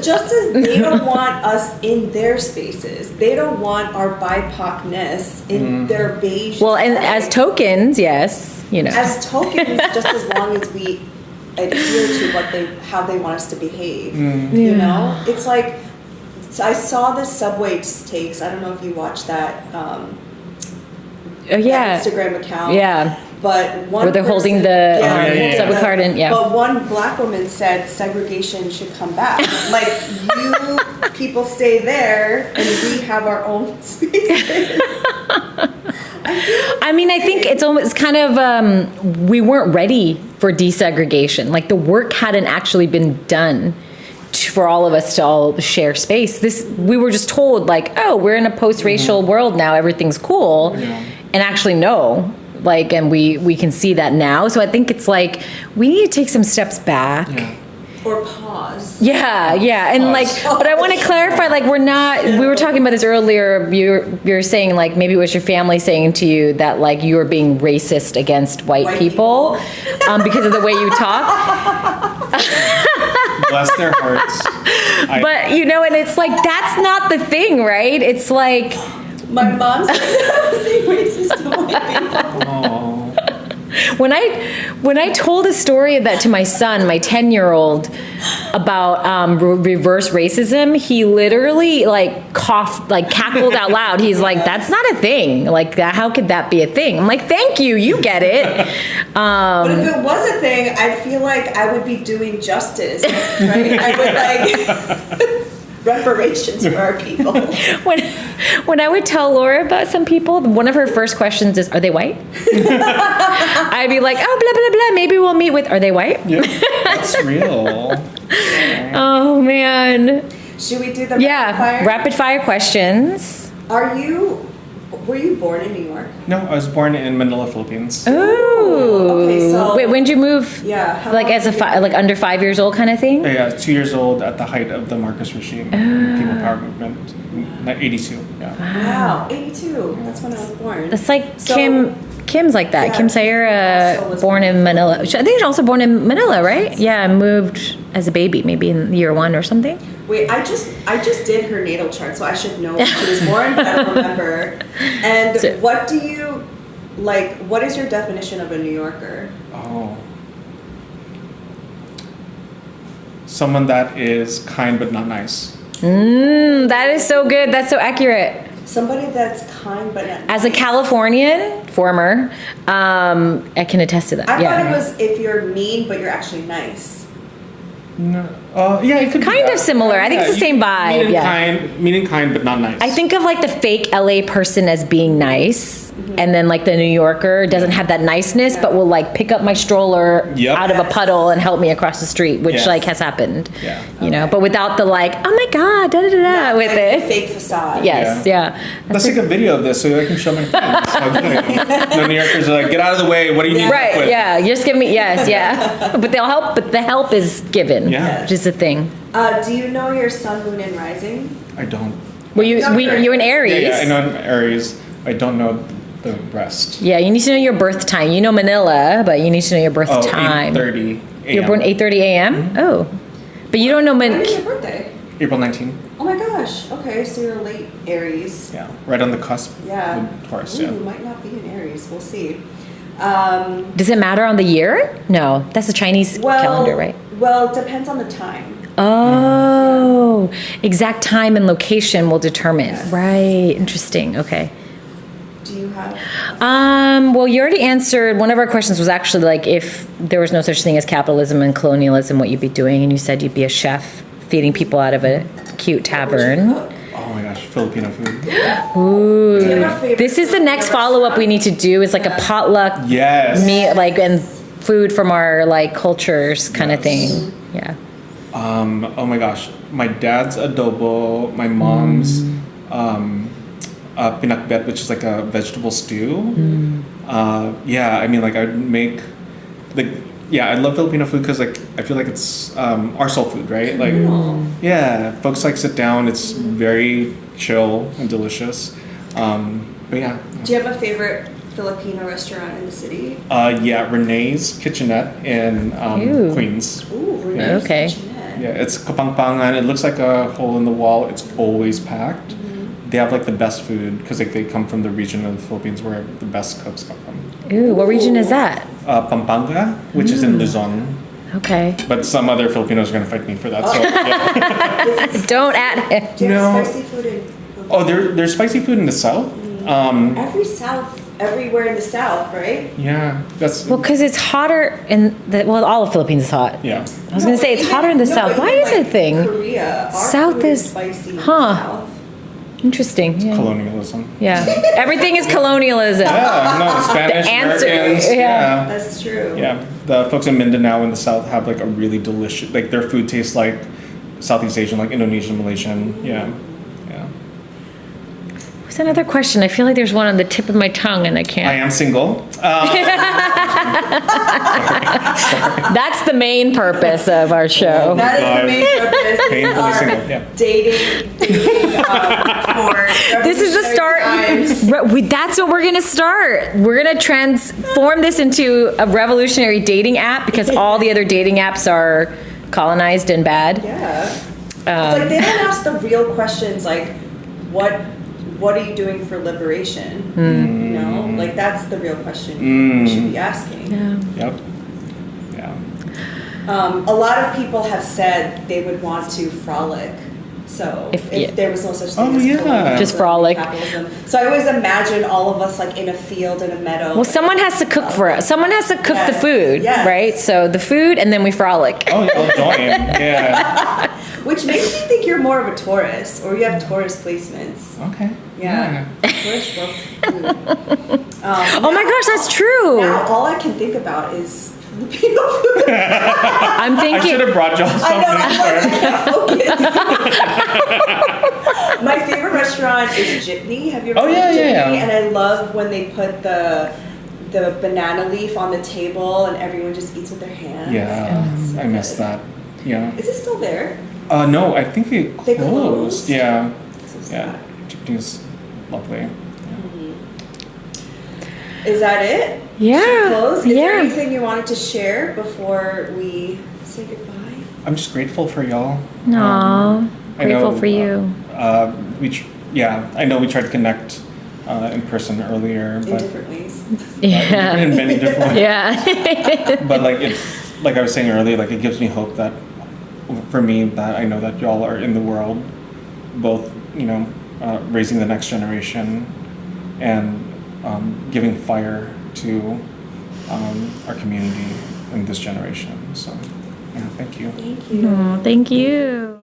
[SPEAKER 2] Just as they don't want us in their spaces, they don't want our BIPOC-ness in their beige.
[SPEAKER 1] Well, and as
[SPEAKER 2] aesthetic.
[SPEAKER 1] tokens, yes,
[SPEAKER 2] as tokens, just as long as we adhere to how they want us to behave. You know, it's like I saw this Subway takes. I don't know if you watched that.
[SPEAKER 1] yeah.
[SPEAKER 2] That Instagram account.
[SPEAKER 1] Yeah.
[SPEAKER 2] But one
[SPEAKER 1] Where they're holding
[SPEAKER 2] person-
[SPEAKER 1] the
[SPEAKER 3] yeah.
[SPEAKER 1] Subway card in, yeah.
[SPEAKER 2] But one black woman said segregation should come back. Like, you people stay there and we have our own spaces.
[SPEAKER 1] I mean, I think it's almost kind of, we weren't ready for desegregation. Like, the work hadn't actually been done for all of us to all share space. We were just told, like, oh, we're in a post-racial world now, everything's cool.
[SPEAKER 3] Yeah.
[SPEAKER 1] And actually, no. Like, and we can see that now. So I think it's like, we need to take some steps back.
[SPEAKER 3] Yeah.
[SPEAKER 2] Or pause.
[SPEAKER 1] Yeah. And like, but I want to clarify, like, we were talking about this earlier. You're saying, like, maybe it was your family saying to you that, like, you were being racist against white people. Because of the way you talk.
[SPEAKER 3] Bless their hearts.
[SPEAKER 1] But, and it's like, that's not the thing, right? It's like,
[SPEAKER 2] My mom said being racist to white people.
[SPEAKER 3] Oh.
[SPEAKER 1] when I told a story of that to my son, my 10-year-old, about reverse racism, he literally like coughed, like cackled out loud. He's like, "That's not a thing. Like, how could that be a thing?" I'm like, "Thank you, you get it."
[SPEAKER 2] But if it was a thing, I feel like I would be doing justice, right? I would like reparations for our people.
[SPEAKER 1] When I would tell Laura about some people, one of her first questions is, "Are they white?" I'd be like, "Oh, blah blah blah. Maybe we'll meet with. Are they white?"
[SPEAKER 3] Yeah, that's real.
[SPEAKER 1] Oh man.
[SPEAKER 2] Should we do the
[SPEAKER 1] rapid fire questions.
[SPEAKER 2] Were you born in New York?
[SPEAKER 3] No, I was born in Manila, Philippines.
[SPEAKER 1] Ooh.
[SPEAKER 2] Okay, so
[SPEAKER 1] wait, when did you move?
[SPEAKER 2] Yeah, how
[SPEAKER 1] like
[SPEAKER 2] long
[SPEAKER 1] as a
[SPEAKER 2] did you-
[SPEAKER 1] like under 5 years old kind of thing.
[SPEAKER 3] Yeah, 2 years old at the height of the Marcos regime, People Power Movement, 82. Yeah.
[SPEAKER 2] Wow, 82. That's when I was born.
[SPEAKER 1] That's like
[SPEAKER 2] So-
[SPEAKER 1] Kim's like that.
[SPEAKER 2] Yeah,
[SPEAKER 1] Kim
[SPEAKER 2] also
[SPEAKER 1] Sayera,
[SPEAKER 2] was
[SPEAKER 1] born
[SPEAKER 2] born
[SPEAKER 1] in Manila. I think she's also born in Manila, right? Yeah, moved as a baby, maybe in year 1 or something.
[SPEAKER 2] Wait, I just did her natal chart, so I should know when she was born, but I don't remember. And
[SPEAKER 1] So-
[SPEAKER 2] what do you like? What is your definition of a New Yorker?
[SPEAKER 3] Oh. Someone that is kind but not nice.
[SPEAKER 1] That is so good. That's so accurate.
[SPEAKER 2] Somebody that's kind but not.
[SPEAKER 1] As a Californian, former, I can attest to that.
[SPEAKER 2] I
[SPEAKER 1] yeah.
[SPEAKER 2] thought it was if you're mean but you're actually nice.
[SPEAKER 3] No. Yeah, it could be
[SPEAKER 1] Kind
[SPEAKER 3] that.
[SPEAKER 1] of similar. I think it's the same vibe.
[SPEAKER 3] Mean and kind but not nice.
[SPEAKER 1] I think of like the fake LA person as being nice, and then like the New Yorker doesn't have that niceness, but will like pick up my stroller
[SPEAKER 3] Yep.
[SPEAKER 1] out of a puddle and help me across the street, which
[SPEAKER 3] Yes.
[SPEAKER 1] like has happened.
[SPEAKER 3] Yeah.
[SPEAKER 1] You know, but without the like, oh my god, da da da da, with
[SPEAKER 2] Like
[SPEAKER 1] it.
[SPEAKER 2] the fake facade.
[SPEAKER 1] Yes, yeah.
[SPEAKER 3] Let's take a video of this so I can show my friends. No, New Yorkers are like, get out of the way. What do you need help
[SPEAKER 1] Right,
[SPEAKER 3] with?
[SPEAKER 1] yeah. You just give me yes, yeah. But they'll help. But the help is given,
[SPEAKER 3] Yeah.
[SPEAKER 1] which is the thing.
[SPEAKER 2] Do you know your sun, moon, and rising?
[SPEAKER 3] I don't.
[SPEAKER 1] Well, you're in Aries.
[SPEAKER 3] Yeah, I know I'm Aries. I don't know the rest.
[SPEAKER 1] Yeah, you need to know your birth time. You know Manila, but you need to know your birth time.
[SPEAKER 3] 8:30 a.m.
[SPEAKER 1] You're born 8:30 a.m. Oh, but you don't know
[SPEAKER 2] When is your birthday?
[SPEAKER 3] April 19th.
[SPEAKER 2] Oh my gosh. Okay, so you're late Aries.
[SPEAKER 3] Yeah, right on the cusp.
[SPEAKER 2] Yeah.
[SPEAKER 3] With Taurus.
[SPEAKER 2] Ooh,
[SPEAKER 3] Yeah.
[SPEAKER 2] might not be an Aries. We'll see.
[SPEAKER 1] Does it matter on the year? No, that's the Chinese calendar, right?
[SPEAKER 2] Well, it depends on the time.
[SPEAKER 1] Oh, exact time and location will determine.
[SPEAKER 2] Yes.
[SPEAKER 1] Right. Interesting. Okay.
[SPEAKER 2] Do you have?
[SPEAKER 1] Well, you already answered. One of our questions was actually like, if there was no such thing as capitalism and colonialism, what you'd be doing, and you said you'd be a chef feeding people out of a cute tavern.
[SPEAKER 3] Oh my gosh, Filipino food.
[SPEAKER 1] Ooh.
[SPEAKER 2] Do you have a favorite
[SPEAKER 1] This is the next
[SPEAKER 2] Filipino
[SPEAKER 1] follow-up we need to do. Is like a potluck
[SPEAKER 3] Yes.
[SPEAKER 1] meal, like, and food from our like cultures kind of
[SPEAKER 3] Yes.
[SPEAKER 1] thing. Yeah.
[SPEAKER 3] Oh my gosh, my dad's adobo, my mom's pinakbet, which is like a vegetable stew. Yeah, I mean, like I'd make I love Filipino food because like I feel like it's our soul food, right? Like, yeah, folks like sit down. It's very chill and delicious. But yeah.
[SPEAKER 2] Do you have a favorite Filipino restaurant in the city?
[SPEAKER 3] Yeah, Renee's Kitchenette in
[SPEAKER 1] Ew.
[SPEAKER 3] Queens.
[SPEAKER 2] Ooh, Renee's
[SPEAKER 1] Okay.
[SPEAKER 2] Kitchenette.
[SPEAKER 3] Yeah, it's kapangpangan. It looks like a hole in the wall. It's always packed. They have like the best food because like they come from the region of the Philippines where the best cooks come from.
[SPEAKER 1] Ooh, what region is that?
[SPEAKER 3] Pampanga, which is in Luzon.
[SPEAKER 1] Okay.
[SPEAKER 3] But some other Filipinos are going to fight me for that. So, yeah.
[SPEAKER 1] Don't add it.
[SPEAKER 2] Do you have
[SPEAKER 3] No.
[SPEAKER 2] spicy food in?
[SPEAKER 3] Oh, there's spicy food in the south.
[SPEAKER 2] Everywhere in the south, right?
[SPEAKER 3] Yeah, that's
[SPEAKER 1] Well, because it's hotter in all of Philippines is hot.
[SPEAKER 3] yeah.
[SPEAKER 1] I was gonna say it's hotter in the south. Why is it a thing?
[SPEAKER 2] Korea, our
[SPEAKER 1] South
[SPEAKER 2] food
[SPEAKER 1] is-
[SPEAKER 2] spicy. in the
[SPEAKER 1] huh.
[SPEAKER 2] South.
[SPEAKER 1] Interesting. Yeah.
[SPEAKER 3] Colonialism.
[SPEAKER 1] Yeah. Everything is colonialism.
[SPEAKER 3] Yeah, no, the Spanish,
[SPEAKER 1] The answer-
[SPEAKER 3] Americans.
[SPEAKER 1] yeah.
[SPEAKER 3] Yeah.
[SPEAKER 2] That's true.
[SPEAKER 3] Yeah, the folks in Mindanao in the south have like a really delicious, like their food tastes like Southeast Asian, like Indonesian, Malaysian. Yeah, yeah.
[SPEAKER 1] What's another question? I feel like there's one on the tip of my tongue and I
[SPEAKER 3] I
[SPEAKER 1] can't.
[SPEAKER 3] am single.
[SPEAKER 1] That's the main purpose of our show.
[SPEAKER 2] That is the main purpose.
[SPEAKER 3] Painfully
[SPEAKER 2] Our
[SPEAKER 3] single, yeah.
[SPEAKER 2] dating for
[SPEAKER 1] This is the start. That's what we're gonna start. We're gonna transform this into a revolutionary dating app because all the other dating apps are colonized and bad.
[SPEAKER 2] Yeah. It's like they don't ask the real questions like, what are you doing for liberation? You know, like that's the real question you should be asking.
[SPEAKER 1] Yeah.
[SPEAKER 3] Yep. Yeah.
[SPEAKER 2] A lot of people have said they would want to frolic. So
[SPEAKER 1] If-
[SPEAKER 2] if
[SPEAKER 1] yeah.
[SPEAKER 2] there was no such thing
[SPEAKER 3] Oh,
[SPEAKER 2] as
[SPEAKER 3] yeah.
[SPEAKER 2] colonialism
[SPEAKER 1] Just frolic.
[SPEAKER 2] and capitalism. So I always imagine all of us like in a field in a meadow.
[SPEAKER 1] Well, someone has to cook for us. Someone has to cook the
[SPEAKER 2] Yes.
[SPEAKER 1] food,
[SPEAKER 2] Yes.
[SPEAKER 1] right? So the food, and then we frolic.
[SPEAKER 3] Oh, yeah, I'll join. Yeah.
[SPEAKER 2] Which makes me think you're more of a Taurus, or you have Taurus placements.
[SPEAKER 3] Okay.
[SPEAKER 2] Yeah. Taurus love food.
[SPEAKER 1] Oh my gosh, that's true.
[SPEAKER 2] Now all I can think about is Filipino food.
[SPEAKER 1] I'm
[SPEAKER 3] I should
[SPEAKER 1] thinking.
[SPEAKER 3] have brought y'all
[SPEAKER 2] I
[SPEAKER 3] something.
[SPEAKER 2] know, I can't focus. My favorite restaurant is Jitney. Have you ever
[SPEAKER 3] Oh,
[SPEAKER 2] been
[SPEAKER 3] yeah,
[SPEAKER 2] to
[SPEAKER 3] yeah,
[SPEAKER 2] Jitney?
[SPEAKER 3] yeah.
[SPEAKER 2] And I love when they put the banana leaf on the table and everyone just eats with their hands.
[SPEAKER 3] Yeah,
[SPEAKER 2] It's so
[SPEAKER 3] I missed
[SPEAKER 2] good.
[SPEAKER 3] that. Yeah.
[SPEAKER 2] Is it still there?
[SPEAKER 3] No, I think it
[SPEAKER 2] They
[SPEAKER 3] closed.
[SPEAKER 2] closed?
[SPEAKER 3] Yeah.
[SPEAKER 2] So
[SPEAKER 3] Yeah.
[SPEAKER 2] sad.
[SPEAKER 3] Japanese, lovely.
[SPEAKER 2] Is that it?
[SPEAKER 1] Yeah.
[SPEAKER 2] Should we close? Is there
[SPEAKER 1] Yeah.
[SPEAKER 2] anything you wanted to share before we say goodbye?
[SPEAKER 3] I'm just grateful for y'all.
[SPEAKER 1] Aw,
[SPEAKER 3] I
[SPEAKER 1] grateful
[SPEAKER 3] know,
[SPEAKER 1] for you.
[SPEAKER 3] I know we tried to connect in person earlier,
[SPEAKER 2] In
[SPEAKER 3] but
[SPEAKER 2] different ways.
[SPEAKER 1] Yeah.
[SPEAKER 3] in many different ways.
[SPEAKER 1] Yeah.
[SPEAKER 3] But like I was saying earlier, like it gives me hope that for me that I know that y'all are in the world, both raising the next generation and giving fire to our community in this generation. So yeah, thank you.
[SPEAKER 2] Thank you.
[SPEAKER 1] Thank you.